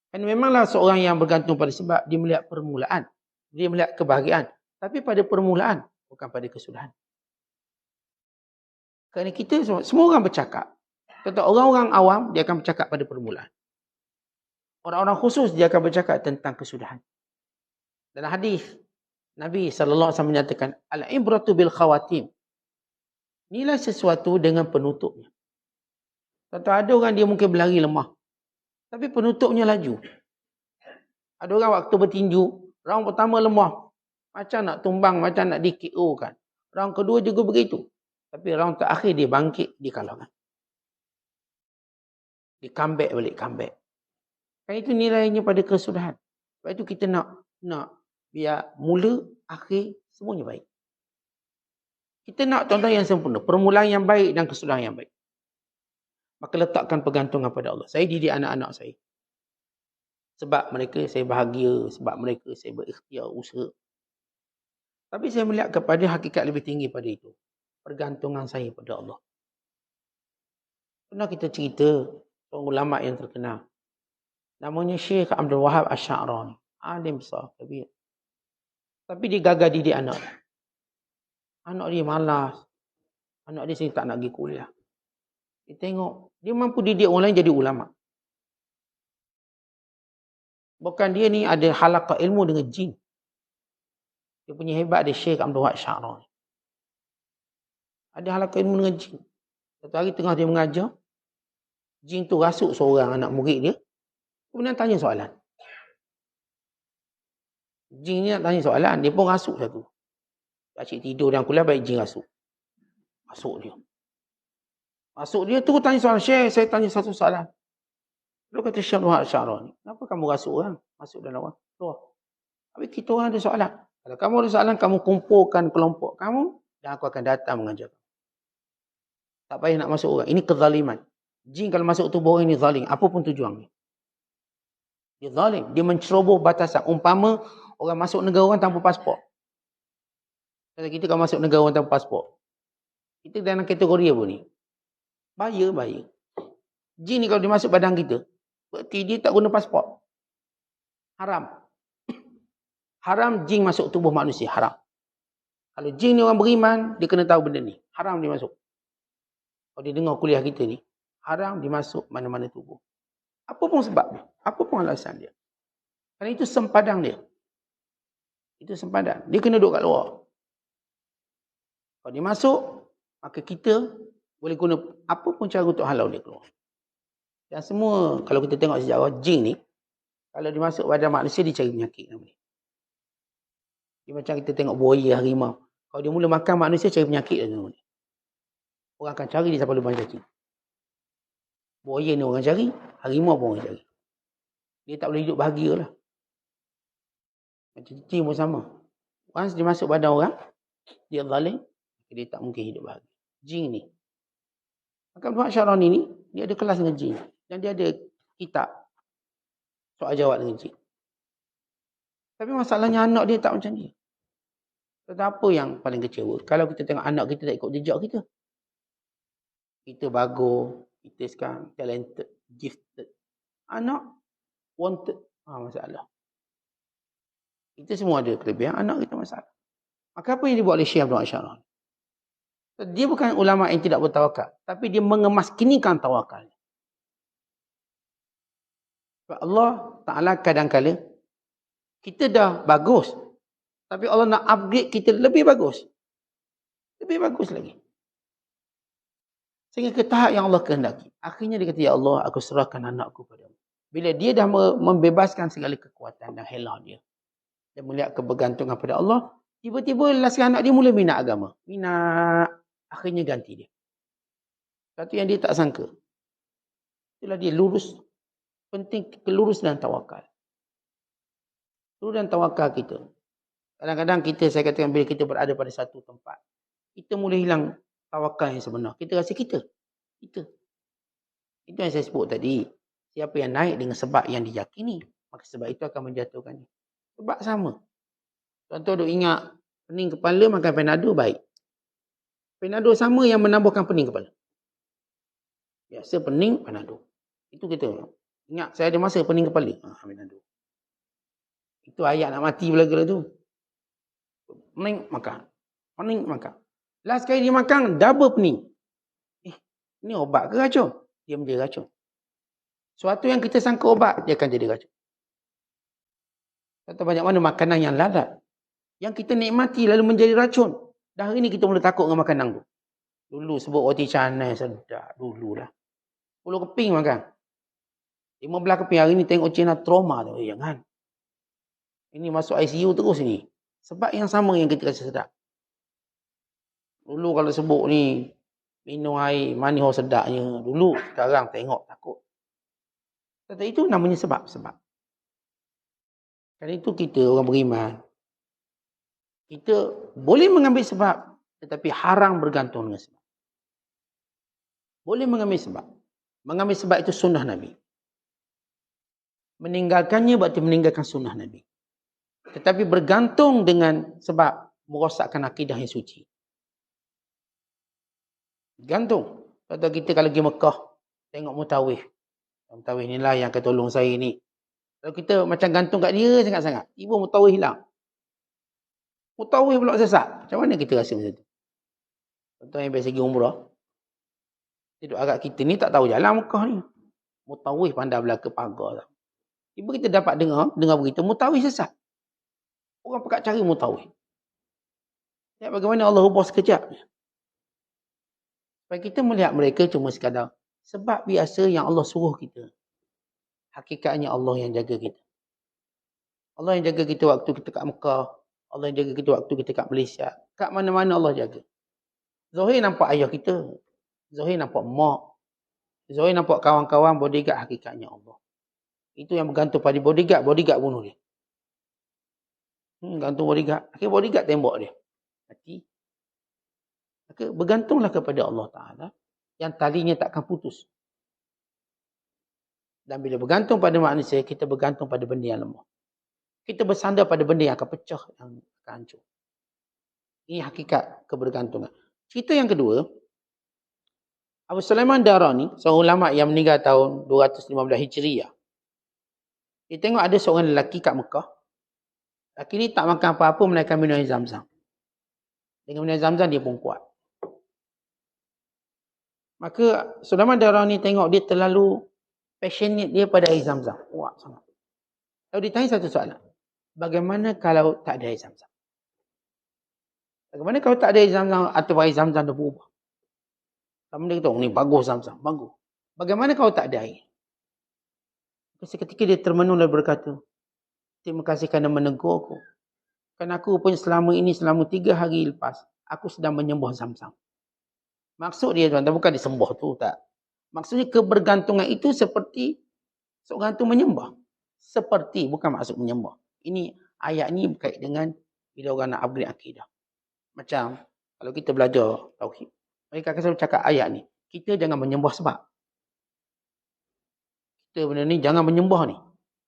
Dan memanglah seorang yang bergantung pada sebab, dia melihat permulaan. Dia melihat kebahagiaan. Tapi pada permulaan, bukan pada kesudahan. Kerana kita semua orang bercakap. Contoh orang-orang awam, dia akan bercakap pada permulaan. Orang-orang khusus, dia akan bercakap tentang kesudahan. Dalam hadis, Nabi SAW menyatakan, Al-ibratu bil khawatim. Inilah sesuatu dengan penutupnya. Contoh ada orang dia mungkin berlari lemah. Tapi penutupnya laju. Ada orang waktu bertinju, round pertama lemah. Macam nak tumbang, macam nak di-KO kan. Round kedua juga begitu. Tapi round terakhir dia bangkit, dia kalahkan. Dia comeback balik, comeback. Kan itu nilainya pada kesudahan. Sebab itu kita nak biar mula, akhir, semuanya baik. Kita nak contoh yang sempurna. Permulaan yang baik dan kesudahan yang baik. Maka letakkan pergantungan pada Allah. Saya didik anak-anak saya. Sebab mereka saya bahagia. Sebab mereka saya berikhtiar, usaha. Tapi saya melihat kepada hakikat lebih tinggi pada itu. Pergantungan saya pada Allah. Pernah kita cerita seorang ulama yang terkenal. Namanya Syekh Abdul Wahab Asy'arani. Alim besar. Tapi dia gagal didik anak. Anak dia malas. Anak dia sini tak nak pergi kuliah. Dia tengok. Dia mampu didik orang lain jadi ulama. Bukan dia ni ada halaqah ilmu dengan jin. Dia punya hebat dia Syekh Abdul Wahab Asy'arani. Ada halaqah ilmu dengan jin. Satu hari tengah dia mengajar. Jin tu rasuk seorang anak murid dia. Kemudian tanya soalan. Jin ni nak tanya soalan. Dia pun rasuk satu. Asyik tidur dalam kuliah baik jin rasuk. Masuk dia. Tu tanya soalan. Syekh, saya tanya satu soalan. Lalu kata Syekh Abdul Wahab Asy'arani. Kenapa kamu rasuk orang? Masuk dalam orang. Keluar. Habis kita orang ada soalan. Kalau kamu ada soalan, kamu kumpulkan kelompok kamu. Dan aku akan datang mengajar kamu. Tak payah nak masuk orang. Ini kezaliman. Jin kalau masuk tubuh orang ini zalim. Apa pun tujuannya. Dia zalim. Dia menceroboh batasan. Umpama orang masuk negara orang tanpa pasport. Kalau kita kalau masuk negara orang tanpa pasport. Kita dalam kategori apa ni? Bahaya. Jin ni kalau dia masuk badan kita. Berarti dia tak guna pasport. Haram. Haram jin masuk tubuh manusia. Haram. Kalau jin ni orang beriman, dia kena tahu benda ni. Haram dia masuk. Kalau dia dengar kuliah kita ni. Haram dia masuk mana-mana tubuh. Apa pun sebab dia. Apa pun alasan dia. Kerana itu sempadan dia. Itu sempadan. Dia kena duduk kat luar. Kalau dia masuk, maka kita boleh guna apa pun cara untuk halau dia keluar. Dan semua, kalau kita tengok sejarah, jin ni, kalau dia masuk badan manusia, dia cari penyakit. Dia macam kita tengok buaya, harimau. Kalau dia mula makan manusia, cari penyakit. Orang akan cari dia sampai lubang cacing. Buaya ni orang cari, harimau pun orang cari. Dia tak boleh hidup bahagia lah. Macam cacing pun sama. Once dia masuk badan orang, dia zalim, dia tak mungkin hidup bahagia. Jin ni. Maka Abdul Wahab Asy'arani ni, dia ada kelas dengan jin. Dan dia ada kitab soal jawab dengan jin. Tapi masalahnya anak dia tak macam dia. Tetapi yang paling kecewa, kalau kita tengok anak kita tak ikut jejak kita. Kita bagus, kita sekarang talented, gifted. Anak wanted, masalah. Kita semua ada kelebihan, anak kita masalah. Maka apa yang dibuat oleh Syekh Abdul Wahab Asy'arani? Dia bukan ulama yang tidak bertawakal, tapi dia mengemaskinikan tawakal. Sebab Allah Ta'ala kadang-kala kita dah bagus, tapi Allah nak upgrade kita lebih bagus. Lebih bagus lagi. Sehingga ke tahap yang Allah kehendaki. Akhirnya dia kata, ya Allah, aku serahkan anakku padamu. Bila dia dah membebaskan segala kekuatan dan helah dia. Dan melihat kebergantungan pada Allah, tiba-tiba last anak dia mula minat agama. Minat. Akhirnya ganti dia. Satu yang dia tak sangka. Itulah dia lurus. Penting lurus dan tawakal. Lurus dan tawakal kita. Kadang-kadang kita, saya katakan bila kita berada pada satu tempat, kita mula hilang tawakal yang sebenar. Kita rasa kita. Itu yang saya sebut tadi. Siapa yang naik dengan sebab yang diyakini, maka sebab itu akan menjatuhkannya. Sebab sama. Contoh duk ingat, pening kepala makan Panado baik. Panado sama yang menambahkan pening kepala. Biasa pening, Panado. Itu kita. Ingat, saya ada masa pening kepala. Panado. Itu ayat nak mati belaka tu. Pening, makan. Pening, makan. Last kali dia makan, double pening. Ini obat ke racun? Dia menjadi racun. Suatu yang kita sangka obat, dia akan jadi racun. Kata banyak mana makanan yang lalat. Yang kita nikmati lalu menjadi racun. Dah hari ni kita mula takut dengan makanan tu. Dulu sebut roti canai sedap. Dululah. 10 keping makan. 15 keping. Hari ni tengok Cina trauma tu. Jangan. Ini masuk ICU terus ni. Sebab yang sama yang kita rasa sedap. Dulu kalau sebut ni, minum air manis sedapnya. Dulu, sekarang tengok takut. Tetapi itu namanya sebab-sebab. Kerana itu kita orang beriman. Kita boleh mengambil sebab, tetapi haram bergantung dengan sebab. Boleh mengambil sebab. Mengambil sebab itu sunnah Nabi. Meninggalkannya berarti meninggalkan sunnah Nabi. Tetapi bergantung dengan sebab merosakkan akidah yang suci. Gantung. Contoh kita kalau pergi Mekah, tengok mutawif. Mutawif ni lah yang akan tolong saya ni. Kalau kita macam gantung kat dia sangat-sangat, tiba mutawif hilang. Mutawif pula sesat. Macam mana kita rasa macam tu? Contoh yang biasa pergi umrah. Duduk agak kita ni tak tahu jalan Mekah ni. Mutawif pandai belaka pagar. Tiba kita dapat dengar berita mutawif sesat. Orang pakat cari mutawif. Ya, bagaimana Allah ubah sekejap. Supaya kita melihat mereka cuma sekadar sebab biasa yang Allah suruh kita. Hakikatnya Allah yang jaga kita. Allah yang jaga kita waktu kita kat Mekah. Allah yang jaga kita waktu kita kat Malaysia. Kat mana-mana Allah jaga. Zahir nampak ayah kita. Zahir nampak mak. Zahir nampak kawan-kawan, bodyguard, hakikatnya Allah. Itu yang bergantung pada bodyguard. Bodyguard bunuh dia. Gantung bodyguard. Akhirnya bodyguard tembak dia. Mati. Maka bergantunglah kepada Allah Ta'ala. Yang talinya takkan putus. Dan bila bergantung pada manusia, kita bergantung pada benda yang lemah. Kita bersandar pada benda yang akan pecah, yang akan hancur. Ini hakikat kebergantungan. Cerita yang kedua, Abu Sulaiman Darani, seorang ulama yang meninggal tahun 215 Hijriah. Dia tengok ada seorang lelaki kat Mekah. Lelaki ni tak makan apa-apa melainkan minum air Zam-Zam. Dengan minum air Zam-Zam dia pun kuat. Maka Sulaiman Darani tengok dia terlalu passionate dia pada air Zam-Zam. Kuat sangat. Lalu ditanya satu soalan. Bagaimana kalau tak ada air Zam-Zam? Bagaimana kalau tak ada air Zam-Zam atau air Zam-Zam dah berubah? Sama dia kata, ni bagus Zam-Zam, bagus. Bagaimana kalau tak ada air? Seketika dia termenung dan berkata, terima kasih kerana menegur aku. Kerana aku pun selama 3 hari lepas, aku sedang menyembah Zam-Zam. Maksud dia tuan-tuan, bukan disembah tu, tak. Maksudnya kebergantungan itu seperti seorang tu menyembah. Seperti, bukan maksud menyembah. Ini, ayat ni berkait dengan bila orang nak upgrade akidah. Macam, kalau kita belajar tauhid, mereka akan selalu cakap ayat ni. Kita jangan menyembah sebab. Kita benda ni jangan menyembah ni.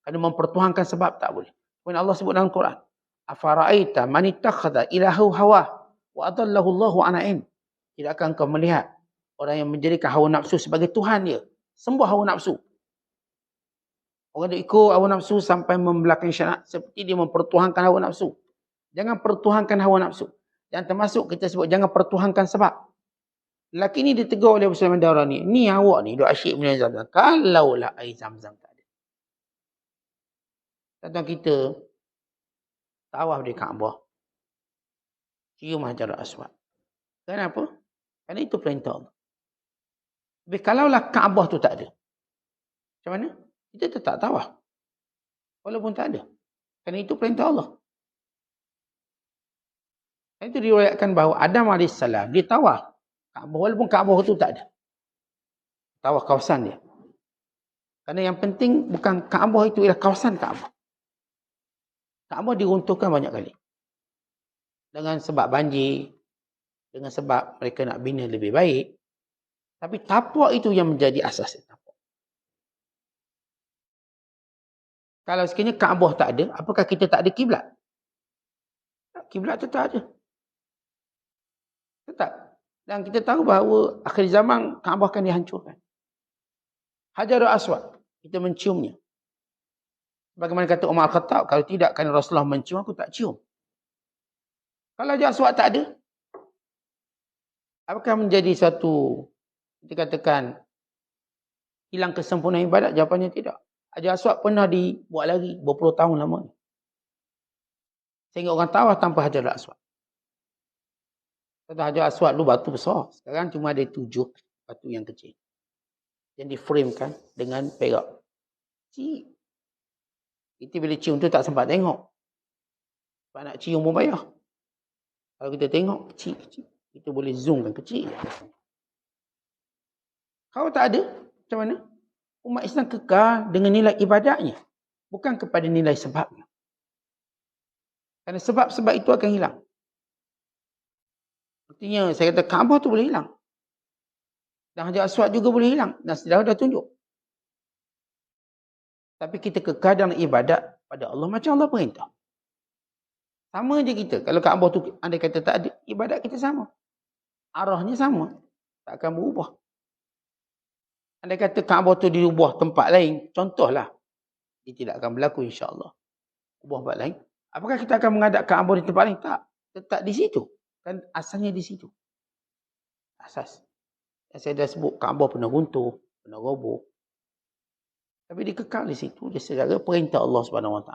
Kerana mempertuhankan sebab tak boleh. Kemudian Allah sebut dalam Quran. Afara'aita man ittakhadha ilahahu hawah wa adallahu Allahu ana'in. Tidakkah engkau melihat orang yang menjadikan hawa nafsu sebagai Tuhan dia. Sembah hawa nafsu. Orang dia ikut hawa nafsu sampai membelakangi syariat. Seperti dia mempertuhankan hawa nafsu. Jangan pertuhankan hawa nafsu. Dan termasuk kita sebut jangan pertuhankan sebab. Lelaki ni ditegur oleh Abu Sulaiman Darani. Ni awak ni duk asyik minum air Zam-Zam. Kalaulah air Zam-Zam tak ada. Tuan-tuan kita tawaf di Kaabah. Cium Hajar Aswad. Kenapa? Kerana itu perintah Allah. Tapi kalaulah Kaabah tu tak ada. Macam mana? Kita tetap tawaf. Walaupun tak ada. Kerana itu perintah Allah. Itu diriwayatkan bahawa Adam AS dia tawaf Kaabah walaupun Kaabah tu tak ada. Tawaf kawasan dia. Kerana yang penting bukan Kaabah itu, ialah kawasan Kaabah. Kaabah diruntuhkan banyak kali. Dengan sebab banjir, dengan sebab mereka nak bina lebih baik. Tapi tapak itu yang menjadi asas tapak. Kalau sekiranya Kaabah tak ada, apakah kita tak ada kiblat? Kiblat tetap ada. Tetap. Dan kita tahu bahawa akhir zaman Kaabah akan dihancurkan. Hajarul Aswad, kita menciumnya. Bagaimana kata Umar Al-Khattab, kalau tidak kerana Rasulullah mencium, aku tak cium. Kalau Hajarul Aswad tak ada, apakah menjadi satu, kita katakan, hilang kesempurnaan ibadat? Jawapannya tidak. Hajarul Aswad pernah dibuat lagi berpuluh tahun lamanya. Sehingga orang tawaf tanpa Hajarul Aswad. Kata Hajar Aswad dulu batu besar. Sekarang cuma ada 7 batu yang kecil. Yang diframekan dengan perak. Kita bila cium tu tak sempat tengok. Sebab nak cium pun payah. Kalau kita tengok kecil-kecil, kita boleh zoom kan kecil. Kalau tak ada, macam mana? Umat Islam kekal dengan nilai ibadatnya. Bukan kepada nilai sebabnya. Kerana sebab-sebab itu akan hilang. Artinya, saya kata Kaabah tu boleh hilang. Dan Hajar Aswad juga boleh hilang. Dan sejarah dah tunjuk. Tapi kita kekal dalam ibadat pada Allah macam Allah perintah. Sama je kita. Kalau Kaabah tu andai kata tak ada, ibadat kita sama. Arahnya sama. Tak akan berubah. Andai kata Kaabah tu diubah tempat lain, contohlah. Dia tidak akan berlaku insya-Allah. Ubah tempat lain. Apakah kita akan menghadap Kaabah di tempat lain? Tak. Tetap di situ. Kan asalnya di situ. Asas. Yang saya dah sebut, Kaabah pernah runtuh, pernah roboh. Tapi dia kekal di situ. Dia secara perintah Allah SWT.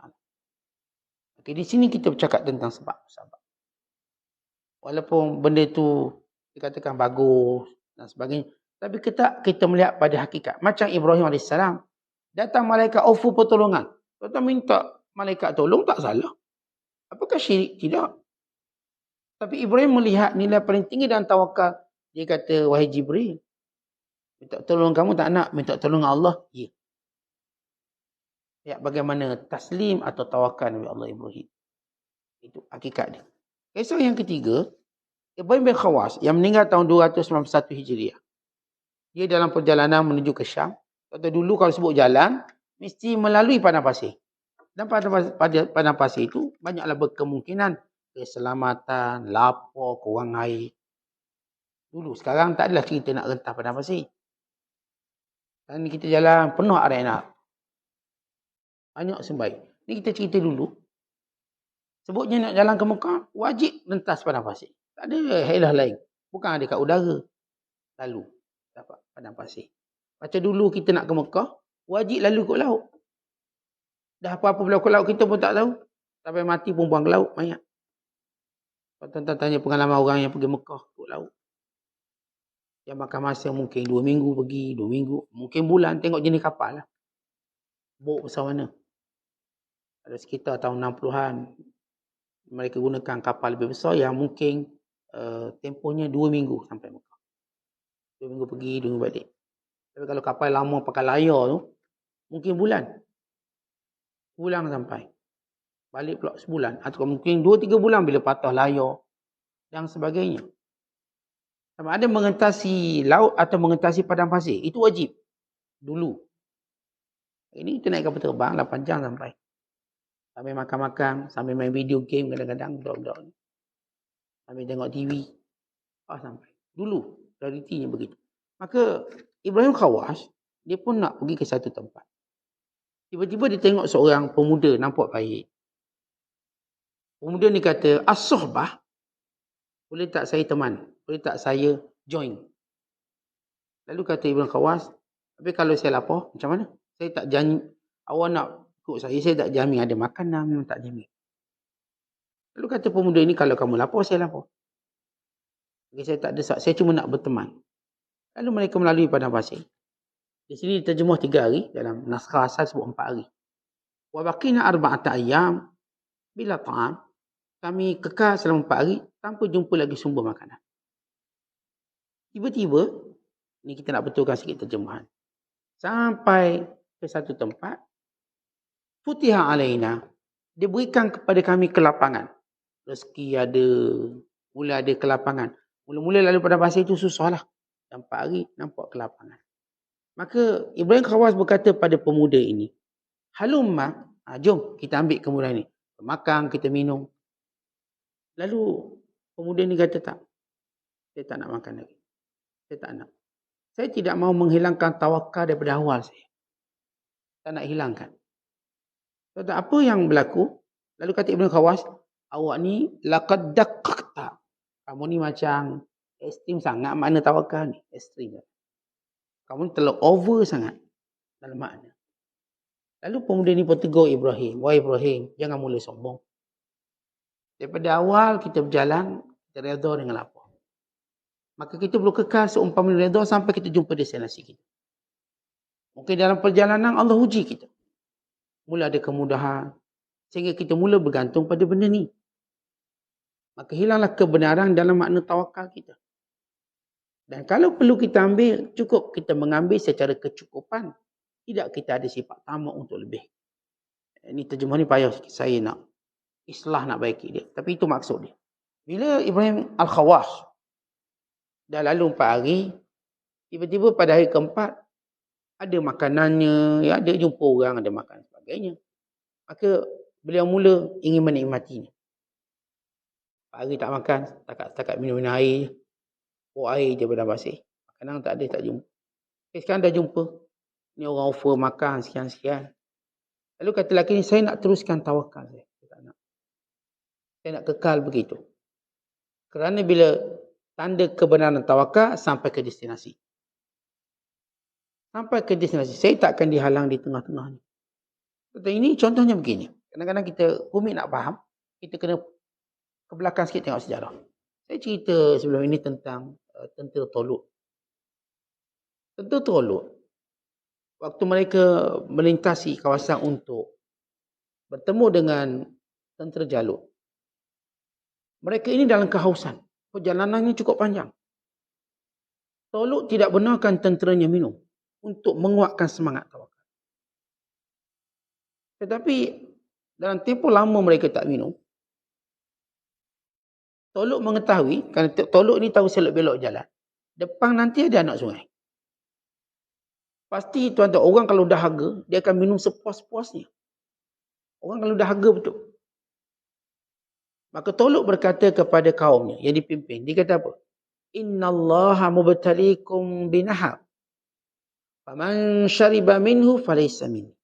Okay, di sini kita bercakap tentang sebab. Walaupun benda tu dikatakan bagus dan sebagainya. Tapi kita melihat pada hakikat. Macam Ibrahim AS. Datang malaikat offer pertolongan. Kita minta malaikat tolong, tak salah. Apakah syirik? Tidak. Tapi Ibrahim melihat nilai paling tinggi dalam tawakal. Dia kata, wahai Jibril, minta tolong kamu tak nak, minta tolong Allah. Ya. Ya, bagaimana taslim atau tawakal Nabi Allah Ibrahim. Itu hakikat dia. Kisah yang ketiga, Ibrahim bin Khawas yang meninggal tahun 291 Hijriah. Dia dalam perjalanan menuju ke Syam. Kata dulu kalau sebut jalan, mesti melalui padang pasir. Dan pada padang pasir itu, banyaklah berkemungkinan keselamatan, lapar, kurang air. Dulu, sekarang tak adalah cerita nak rentah padang pasir. Dan kita jalan penuh arena. Banyak sembaik. Ni kita cerita dulu. Sebutnya nak jalan ke Mekah, wajib rentas padang pasir. Tak ada helah lain. Bukan ada kat udara. Lalu dapat padang pasir. Macam dulu kita nak ke Mekah, wajib lalu ke laut. Dah apa-apa berlaku laut kita pun tak tahu. Sampai mati pun buang ke laut, mayat. Tuan-tuan tanya pengalaman orang yang pergi Mekah ke laut. Yang makan masa mungkin 2 minggu pergi, 2 minggu. Mungkin bulan, tengok jenis kapal lah. Bot besar mana. Ada sekitar tahun 60-an. Mereka gunakan kapal lebih besar yang mungkin tempohnya 2 minggu sampai Mekah. 2 minggu pergi, 2 minggu balik. Tapi kalau kapal lama pakai layar tu, mungkin bulan. Pulang sampai. Balik pula sebulan. Atau mungkin 2-3 bulan bila patah layar. Dan sebagainya. Sama ada mengentasi laut atau mengentasi padang pasir. Itu wajib. Dulu. Ini kita naik kapal terbang 8 jam sampai. Sambil makan-makan, sambil main video game kadang-kadang. Budak-budak. Sambil tengok TV. Sampai. Dulu. Realitinya begitu. Maka Ibrahim Khawas, dia pun nak pergi ke satu tempat. Tiba-tiba dia tengok seorang pemuda nampak baik. Pemuda ni kata, as-suhbah, boleh tak saya teman? Boleh tak saya join? Lalu kata Ibrahim Khawas, tapi kalau saya lapar, macam mana? Saya tak janji, awak nak ikut saya tak jamin ada makanan, memang tak jamin. Lalu kata pemuda ini, kalau kamu lapar, saya lapar. Jadi saya tak desak, saya cuma nak berteman. Lalu mereka melalui padang pasir. Di sini diterjemuh 3 hari, dalam naskah asal sebut 4 hari. Wa baqina arba'ata ayyam bila ta'am. Kami kekal selama 4 hari tanpa jumpa lagi sumber makanan. Tiba-tiba, ni kita nak betulkan sikit terjemahan. Sampai ke satu tempat, futiha alaina, dia berikan kepada kami kelapangan. Rezeki ada, mula ada kelapangan. Mula-mula lalu pada pasir itu susahlah. 4 hari nampak kelapangan. Maka Ibrahim Khawas berkata pada pemuda ini, halumma, jom kita ambil kemudahan ini. Makan, kita minum. Lalu pemuda ini kata tak. Saya tak nak makan lagi. Saya tak nak. Saya tidak mahu menghilangkan tawakal daripada awal saya. Tak nak hilangkan. Kata apa yang berlaku? Lalu kata Ibrahim Khawas, awak ni laqad daqqaqta. Kamu ni macam ekstrim sangat makna tawakal ni. Ekstrim. Kamu ni terlalu over sangat dalam makna. Lalu pemuda ni pun tegur Ibrahim. Wahai Ibrahim, jangan mula sombong. Daripada awal kita berjalan, kita redha dengan lapar. Maka kita perlu kekal seumpama redha sampai kita jumpa destinasi kita. Mungkin dalam perjalanan Allah uji kita. Mula ada kemudahan. Sehingga kita mula bergantung pada benda ni. maka hilanglah kebenaran dalam makna tawakal kita. Dan kalau perlu kita ambil, cukup kita mengambil secara kecukupan. Tidak kita ada sifat tamak untuk lebih. Ini terjemah ni payah saya nak islah, nak baiki dia. Tapi itu maksud dia. Bila Ibrahim Al-Khawas dah lalu 4 hari, tiba-tiba pada hari keempat, ada makanannya, ya, ada jumpa orang, ada makan sebagainya. Maka beliau mula ingin menikmatinya. 4 hari tak makan, setakat minum air, air je badan basih. Makanan tak ada, tak jumpa. Sekarang dah jumpa. Ni orang offer makan sekian-sekian. Lalu kata lelaki ni, saya nak teruskan tawakal saya. Saya tak nak. Saya nak kekal begitu. Kerana bila tanda kebenaran tawakal sampai ke destinasi. Sampai ke destinasi. Saya tak akan dihalang di tengah-tengah ni. Ini contohnya begini. Kadang-kadang kita rumit nak faham. Kita kena ke belakang sikit tengok sejarah. Saya cerita sebelum ini tentang tentera Talut. Tentera Talut, waktu mereka melintasi kawasan untuk bertemu dengan tentera Jalut, mereka ini dalam kehausan. Perjalanannya cukup panjang. Talut tidak benarkan tenteranya minum untuk menguatkan semangat tawakal. Tetapi dalam tempoh lama mereka tak minum, Talut mengetahui, kerana Talut ni tahu selok-belok jalan, depan nanti ada anak sungai. Pasti tuan-tuan, orang kalau dahaga, dia akan minum sepuas-puasnya. Orang kalau dahaga betul. Maka Talut berkata kepada kaumnya yang dipimpin, dia kata apa? Innallaha mubtaliikum binahar. Faman syariba minhu falaysa minni.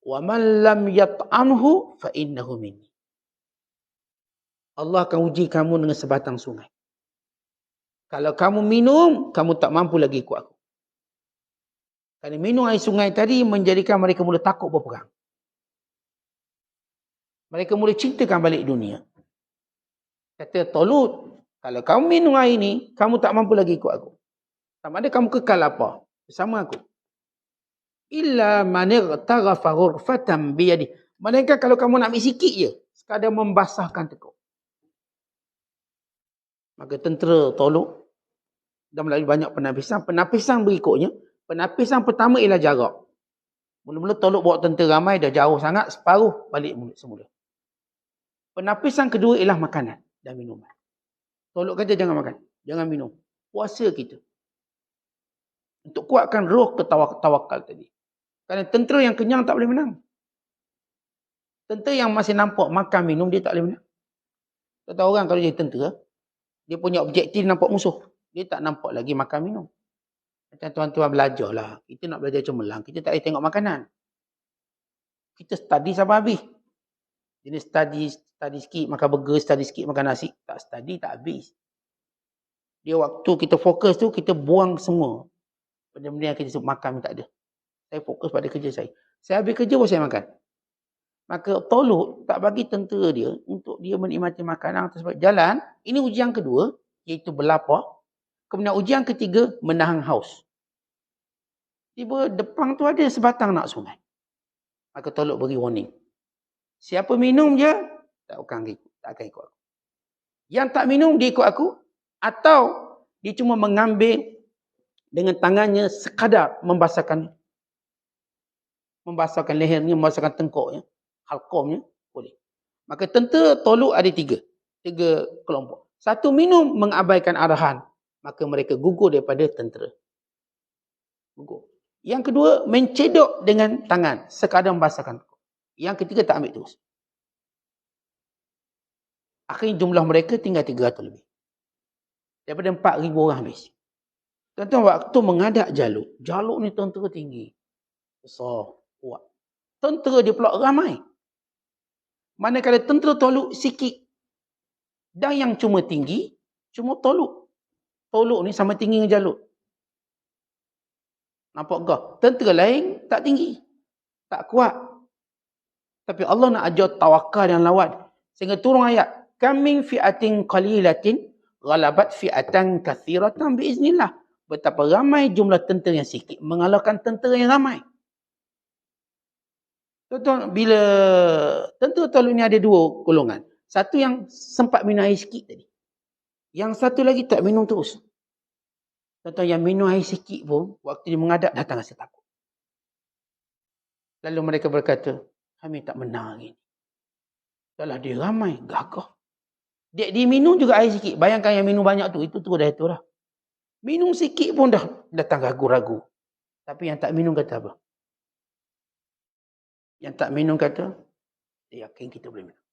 Wa man lam yat'amhu fa innahu minni. Allah akan uji kamu dengan sebatang sungai. Kalau kamu minum, kamu tak mampu lagi ikut aku. Kerana minum air sungai tadi menjadikan mereka mula takut berperang. Mereka mula cintakan balik dunia. Kata Talut, kalau kamu minum air ni, kamu tak mampu lagi ikut aku. Sama ada kamu kekal apa bersama aku. Illa man ightarafa ghurfatan biyadi. Melainkan kalau kamu nak ambil sikit je, sekadar membasahkan tekuk. Maka tentera Talut dah melalui banyak penapisan. Penapisan berikutnya, penapisan pertama ialah jarak. Mula-mula Talut bawa tentera ramai, dah jauh sangat, separuh balik semula. Penapisan kedua ialah makanan dan minuman. Talut kata jangan makan, jangan minum. Puasa kita. Untuk kuatkan roh tawakal tadi. Kerana tentera yang kenyang tak boleh menang. Tentera yang masih nampak makan minum, dia tak boleh menang. Tak tahu orang kalau jadi tentera, dia punya objektif nampak musuh. Dia tak nampak lagi makan minum. Macam tuan-tuan belajarlah. Kita nak belajar cemerlang, kita tak boleh tengok makanan. Kita study sampai habis. Jadi study sikit makan burger, study sikit makan nasi. Tak study tak habis. Dia waktu kita fokus tu, kita buang semua. Benda-benda yang kita sebut makan tak ada. Saya fokus pada kerja saya. Saya habis kerja baru saya makan. Maka Talut tak bagi tentera dia untuk dia menikmati makanan tersebut. Jalan, ini ujian kedua, iaitu berlapar. Kemudian ujian ketiga, menahan haus. Tiba depan tu ada sebatang nak sungai. Maka Talut beri warning. Siapa minum je, tak akan ikut aku. Yang tak minum, dia ikut aku. Atau dia cuma mengambil dengan tangannya sekadar membasahkan lehernya, membasahkan tengkuknya, halqumnya, boleh. Maka tentera Talut ada tiga kelompok. Satu minum mengabaikan arahan, maka mereka gugur daripada tentera. Gugur. Yang kedua, mencedok dengan tangan, sekadar membasahkan tengkuk. Yang ketiga tak ambil terus. Akhirnya jumlah mereka tinggal 300 lebih. Daripada 4,000 orang habis. Tuan-tuan, waktu menghadap Jalut. Jalut ni tentera tinggi. Besar, kuat. Tentera dia pula ramai. Manakala tentera Talut sikit. Dan yang cuma tinggi, cuma Talut. Talut ni sama tinggi dengan Jalut. Nampak kau? Tentera lain tak tinggi. Tak kuat. Tapi Allah nak ajar tawakal dan lawat. Sehingga turun ayat. Kam min fi'atin qalilatin ghalabat fi'atan katsiratan biiznillah. Betapa ramai jumlah tentera yang sikit mengalahkan tentera yang ramai. Tuan-tuan, bila tentera Talut ni ada dua golongan. Satu yang sempat minum air sikit tadi. Yang satu lagi tak minum terus. Contoh yang minum air sikit pun, waktu dia menghadap, datang rasa takut. Lalu mereka berkata, kami tak menang hari ini. Dalam dia ramai, gagah. Dia minum juga air sikit. Bayangkan yang minum banyak tu, itu dah itu lah. Minum sikit pun dah datang ragu-ragu. Tapi yang tak minum kata apa? Yang tak minum kata, dia yakin kita boleh minum.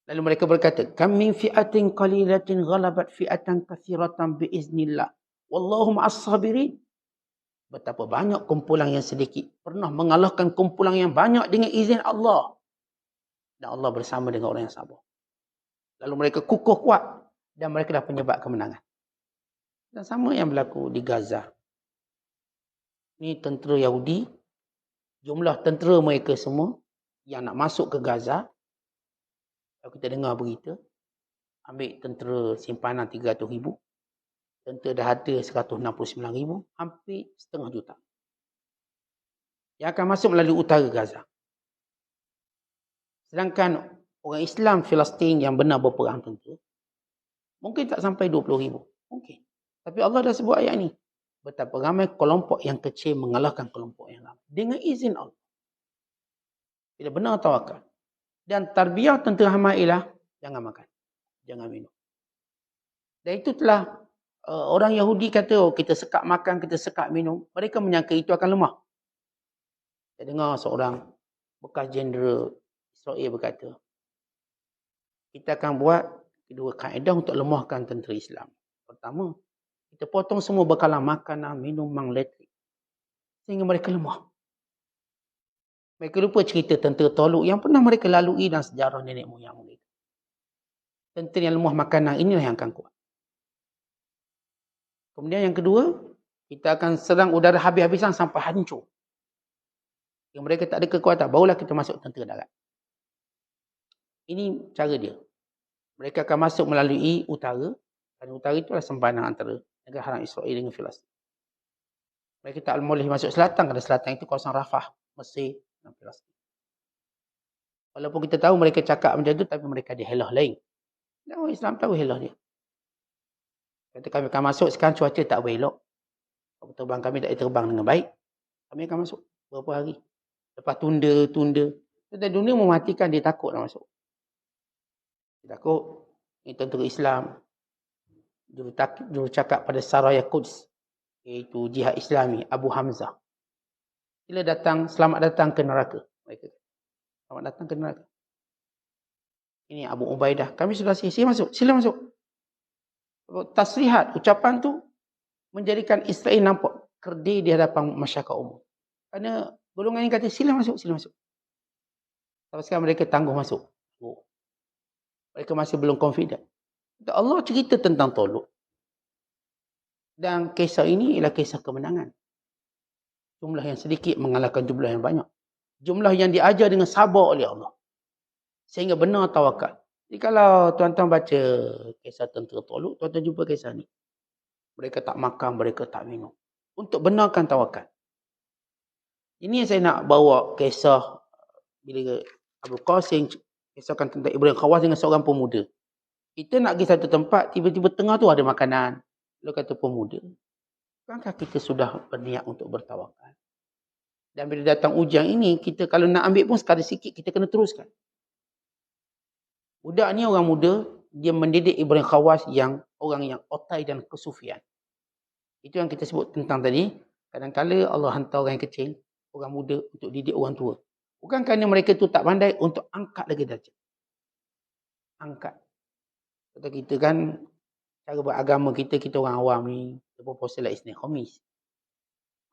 Lalu mereka berkata, kam min fi'atin qalilatin ghalabat fi'atan katsiratan biiznillah. Wallahu ma'as sabirin. Betapa banyak kumpulan yang sedikit pernah mengalahkan kumpulan yang banyak dengan izin Allah. Dan Allah bersama dengan orang yang sabar. Lalu mereka kukuh kuat dan mereka dah penyebab kemenangan. Dan sama yang berlaku di Gaza. Ini tentera Yahudi, jumlah tentera mereka semua yang nak masuk ke Gaza. Kalau kita dengar berita, ambil tentera simpanan 300,000. Tentera dah ada 169,000, hampir setengah juta. Yang akan masuk melalui utara Gaza. Sedangkan orang Islam Palestin yang benar berperang tentera, mungkin tak sampai 20,000. Mungkin. Tapi Allah dah sebut ayat ni. Betapa ramai kelompok yang kecil mengalahkan kelompok yang ramai. Dengan izin Allah. Bila benar tawakal. Dan tarbiyah tentera hamailah, jangan makan. Jangan minum. Dan itu telah orang Yahudi kata, oh, kita sekat makan, kita sekat minum. Mereka menyangka itu akan lemah. Saya dengar seorang bekas jeneral Israel berkata, kita akan buat kedua kaedah untuk lemahkan tentera Islam. Pertama, kita potong semua bekalan makanan, minuman, elektrik. Sehingga mereka lemah. Mereka lupa cerita tentera Toluk yang pernah mereka lalui dalam sejarah nenek moyang mereka. Tentera yang lemah makanan, inilah yang akan kuat. Kemudian yang kedua, kita akan serang udara habis-habisan sampai hancur. Yang mereka tak ada kekuatan, barulah kita masuk tentera darat. Ini cara dia. Mereka akan masuk melalui utara. Dan utara itulah sempadan antara negara haram Israel dengan Palestin. Mereka tak boleh masuk selatan, kerana selatan itu kawasan Rafah, Mesir dan Palestin. Walaupun kita tahu mereka cakap macam itu, tapi mereka ada helah lain. Dan orang Islam tahu helah dia. Kata kami akan masuk, sekarang cuaca tak berelok. Kalau terbang kami tak terbang dengan baik, kami akan masuk berapa hari. Lepas tunda. Dan dunia mematikan, dia takut nak masuk. Dia takut. Ini tentera Islam. Juru cakap pada Saraya Quds, iaitu jihad Islami, Abu Hamzah. Sila datang, selamat datang ke neraka. Mereka. Selamat datang ke neraka. Ini Abu Ubaidah. Kami sudah sila masuk. Tasrihat, ucapan tu menjadikan Israel nampak kerdil di hadapan masyarakat umum. Kerana golongan ini kata sila masuk. Sampai sekarang mereka tangguh masuk. Mereka masih belum confident. Allah cerita tentang Toluk. Dan kisah ini ialah kisah kemenangan. Jumlah yang sedikit mengalahkan jumlah yang banyak. Jumlah yang diajar dengan sabar oleh Allah. Sehingga benar tawakal. Jadi kalau tuan-tuan baca kisah tentera Toluk, tuan-tuan jumpa kisah ni. Mereka tak makan, mereka tak minum. Untuk benarkan tawakal. Ini yang saya nak bawa kisah bila Abu Qasim kisahkan tentang Ibrahim Khawas dengan seorang pemuda. Kita nak pergi satu tempat, tiba-tiba tengah tu ada makanan. Lalu kata pemuda, bukankah kita sudah berniat untuk bertawakal? Dan bila datang ujian ini, kita kalau nak ambil pun sekadar sikit, kita kena teruskan. Budak ni orang muda, dia mendidik Ibrahim Khawas yang orang yang otai dan kesufian. Itu yang kita sebut tentang tadi. Kadang-kadang Allah hantar orang yang kecil, orang muda untuk didik orang tua. Bukan kerana mereka tu tak pandai, untuk angkat lagi darjat. Angkat. Kata kita kan, cara beragama kita orang awam ni, kita pun puasa lah Isnin Khamis.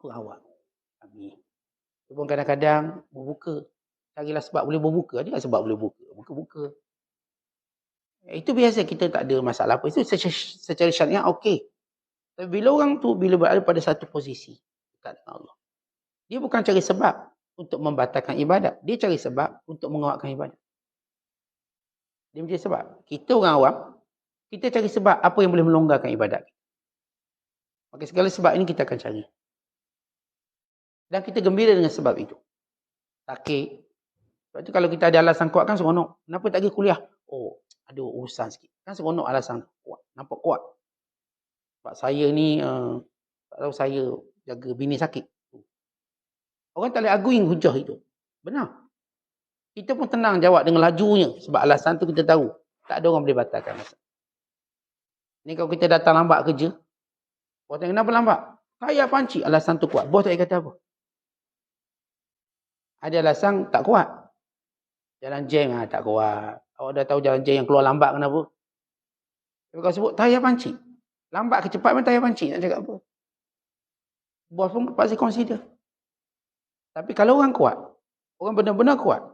Orang awam. Kami. Kita pun kadang-kadang berbuka. Carilah sebab boleh berbuka. Ada sebab boleh buka. Buka-buka. Itu biasa, kita tak ada masalah apa. Itu secara syariah okey. Tapi bila orang tu, bila berada pada satu posisi dekat dengan Allah, dia bukan cari sebab untuk membatalkan ibadat. Dia cari sebab untuk menguatkan ibadat. Dia mencari sebab. Kita orang awam, kita cari sebab apa yang boleh melonggarkan ibadat. Maka segala sebab ini kita akan cari. Dan kita gembira dengan sebab itu. Sakit, Sebab tu kalau kita ada alasan kuat kan seronok. Kenapa tak pergi kuliah? Oh, ada urusan sikit. Kan seronok alasan kuat. Nampak kuat. Sebab saya ni, tak tahu saya jaga bini sakit. Orang tak boleh arguing hujah itu. Benar. Kita pun tenang jawab dengan lajunya. Sebab alasan tu kita tahu. Tak ada orang boleh batalkan alasan. Ni kalau kita datang lambat kerja. Orang tanya, kenapa lambat? Saya panci. Alasan tu kuat. Bos tak kata apa. Ada alasan tak kuat. Jalan jam tak kuat. Awak dah tahu jalan jam yang keluar lambat kenapa? Tapi kalau sebut tayar pancing. Lambat ke cepat pun tayar pancing. Nak cakap apa? Bos pun pasti consider. Tapi kalau orang kuat, orang benar-benar kuat,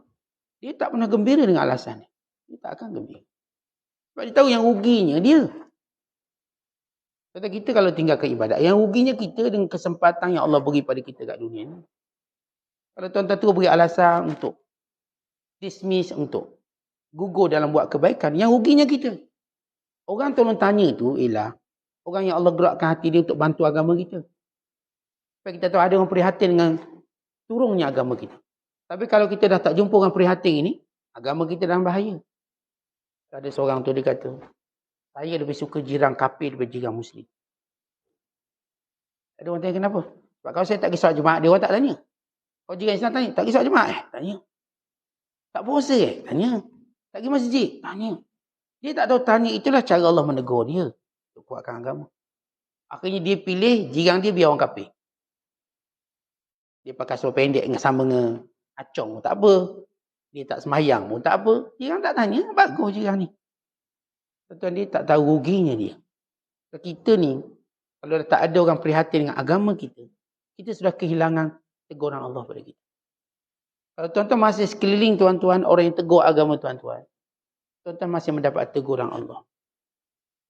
dia tak pernah gembira dengan alasan ni. Dia tak akan gembira. Sebab dia tahu yang ruginya dia. Kata kita kalau tinggalkan ibadat, yang ruginya kita dengan kesempatan yang Allah beri pada kita kat dunia ni. Kalau tuan-tuan tu beri alasan untuk dismiss, untuk gugur dalam buat kebaikan, yang ruginya kita. Orang tolong tanya tu ialah orang yang Allah gerakkan hati dia untuk bantu agama kita. Supaya kita tahu ada orang prihatin dengan turunnya agama kita. Tapi kalau kita dah tak jumpa orang prihatin ini, agama kita dalam bahaya. Ada seorang tu dia kata, saya lebih suka jiran kafir daripada jiran Muslim. Ada orang tanya kenapa? Sebab kalau saya tak pergi solat Jumaat, dia orang tak tanya. Kalau jiran Islam tanya, tak pergi solat Jumaat? Tanya. Tak puasa Tanya. Tak pergi masjid? Tanya. Dia tak tahu tanya, itulah cara Allah menegur dia. Untuk kuatkan agama. Akhirnya dia pilih jiran dia biar orang kafir. Dia pakai seluar pendek sama dengan acong pun tak apa. Dia tak semayang pun tak apa. Jiran tak tanya, bagus jiran ni. Tuan dia tak tahu ruginya dia. Kita ni, kalau tak ada orang prihatin dengan agama kita, kita sudah kehilangan teguran Allah pada kita. Kalau tuan-tuan masih sekeliling tuan-tuan, orang yang tegur agama tuan-tuan, tuan-tuan masih mendapat teguran Allah.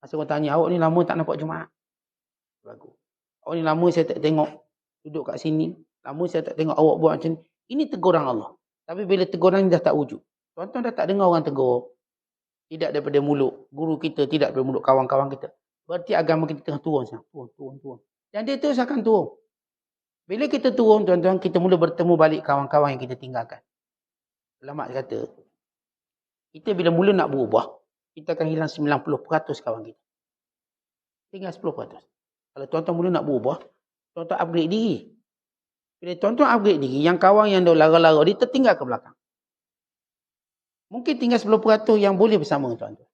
Masa orang tanya, awak ni lama tak nampak Jumaat? Bagus. Awak ni lama saya tak tengok duduk kat sini. Lama saya tak tengok awak buat macam ni. Ini teguran Allah. Tapi bila teguran ni dah tak wujud. Tuan-tuan dah tak dengar orang tegur. Tidak daripada mulut guru kita, tidak daripada mulut kawan-kawan kita. Berarti agama kita tengah turun sekarang. Turun. Dan dia terus akan turun. Bila kita turun, tuan-tuan, kita mula bertemu balik kawan-kawan yang kita tinggalkan. Ulama kata, kita bila mula nak berubah, kita akan hilang 90% kawan kita. Tinggal 10%. Kalau tuan-tuan mula nak berubah, tuan-tuan upgrade diri. Bila tuan-tuan upgrade diri, yang kawan yang dah lara-lara, dia tertinggal ke belakang. Mungkin tinggal 10% yang boleh bersama tuan-tuan.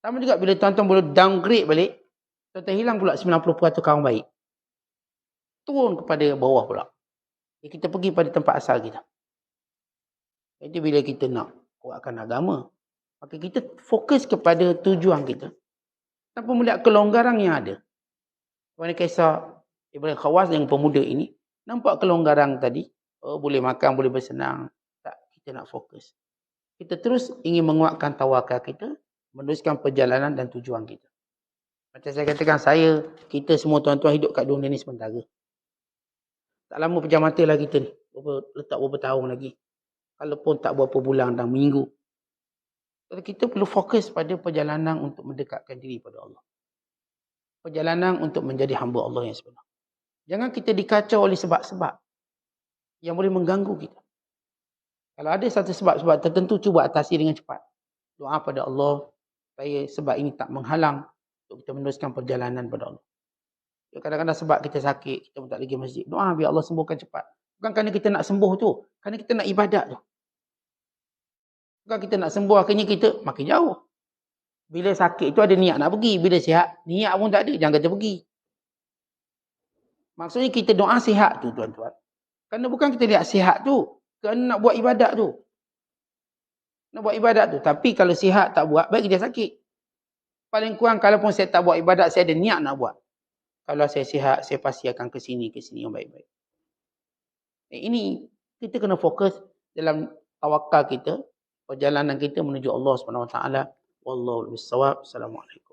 Sama juga bila tuan-tuan boleh downgrade balik, tuan-tuan hilang pula 90% kawan baik. Turun kepada bawah pula. Kita pergi pada tempat asal kita. Jadi bila kita nak kuatkan agama, maka kita fokus kepada tujuan kita. Tanpa melihat kelonggaran yang ada. Mana kisah Ibrahim Khawas dengan pemuda ini, nampak kelonggaran tadi, boleh makan, boleh bersenang. Tak, kita nak fokus. Kita terus ingin menguatkan tawakal kita, meneruskan perjalanan dan tujuan kita. Macam saya katakan, kita semua tuan-tuan hidup kat dunia ni sementara. Tak lama pejam mata lah kita ni. Letak beberapa tahun lagi. Kalaupun tak berapa bulan dan minggu. Kita perlu fokus pada perjalanan untuk mendekatkan diri pada Allah. Perjalanan untuk menjadi hamba Allah yang sebenar. Jangan kita dikacau oleh sebab-sebab yang boleh mengganggu kita. Kalau ada satu sebab-sebab tertentu, cuba atasi dengan cepat. Doa pada Allah, supaya sebab ini tak menghalang untuk kita meneruskan perjalanan pada Allah. Kadang-kadang sebab kita sakit, kita pun tak pergi masjid. Doa biar Allah sembuhkan cepat. Bukan kerana kita nak sembuh tu. Kerana kita nak ibadat tu. Bukan kita nak sembuh, akhirnya kita makin jauh. Bila sakit tu ada niat nak pergi. Bila sihat, niat pun tak ada. Jangan kata pergi. Maksudnya kita doa sihat tu tuan-tuan. Kerana bukan kita lihat sihat tu. Kerana nak buat ibadat tu. Nak buat ibadat tu. Tapi kalau sihat tak buat, baik dia sakit. Paling kurang kalaupun saya tak buat ibadat, saya ada niat nak buat. Kalau saya sihat, saya pasti akan ke sini yang baik-baik. Ini kita kena fokus dalam tawakal kita, perjalanan kita menuju Allah Subhanahu Wa Taala. Wallahu a'lam bishawab. Assalamualaikum.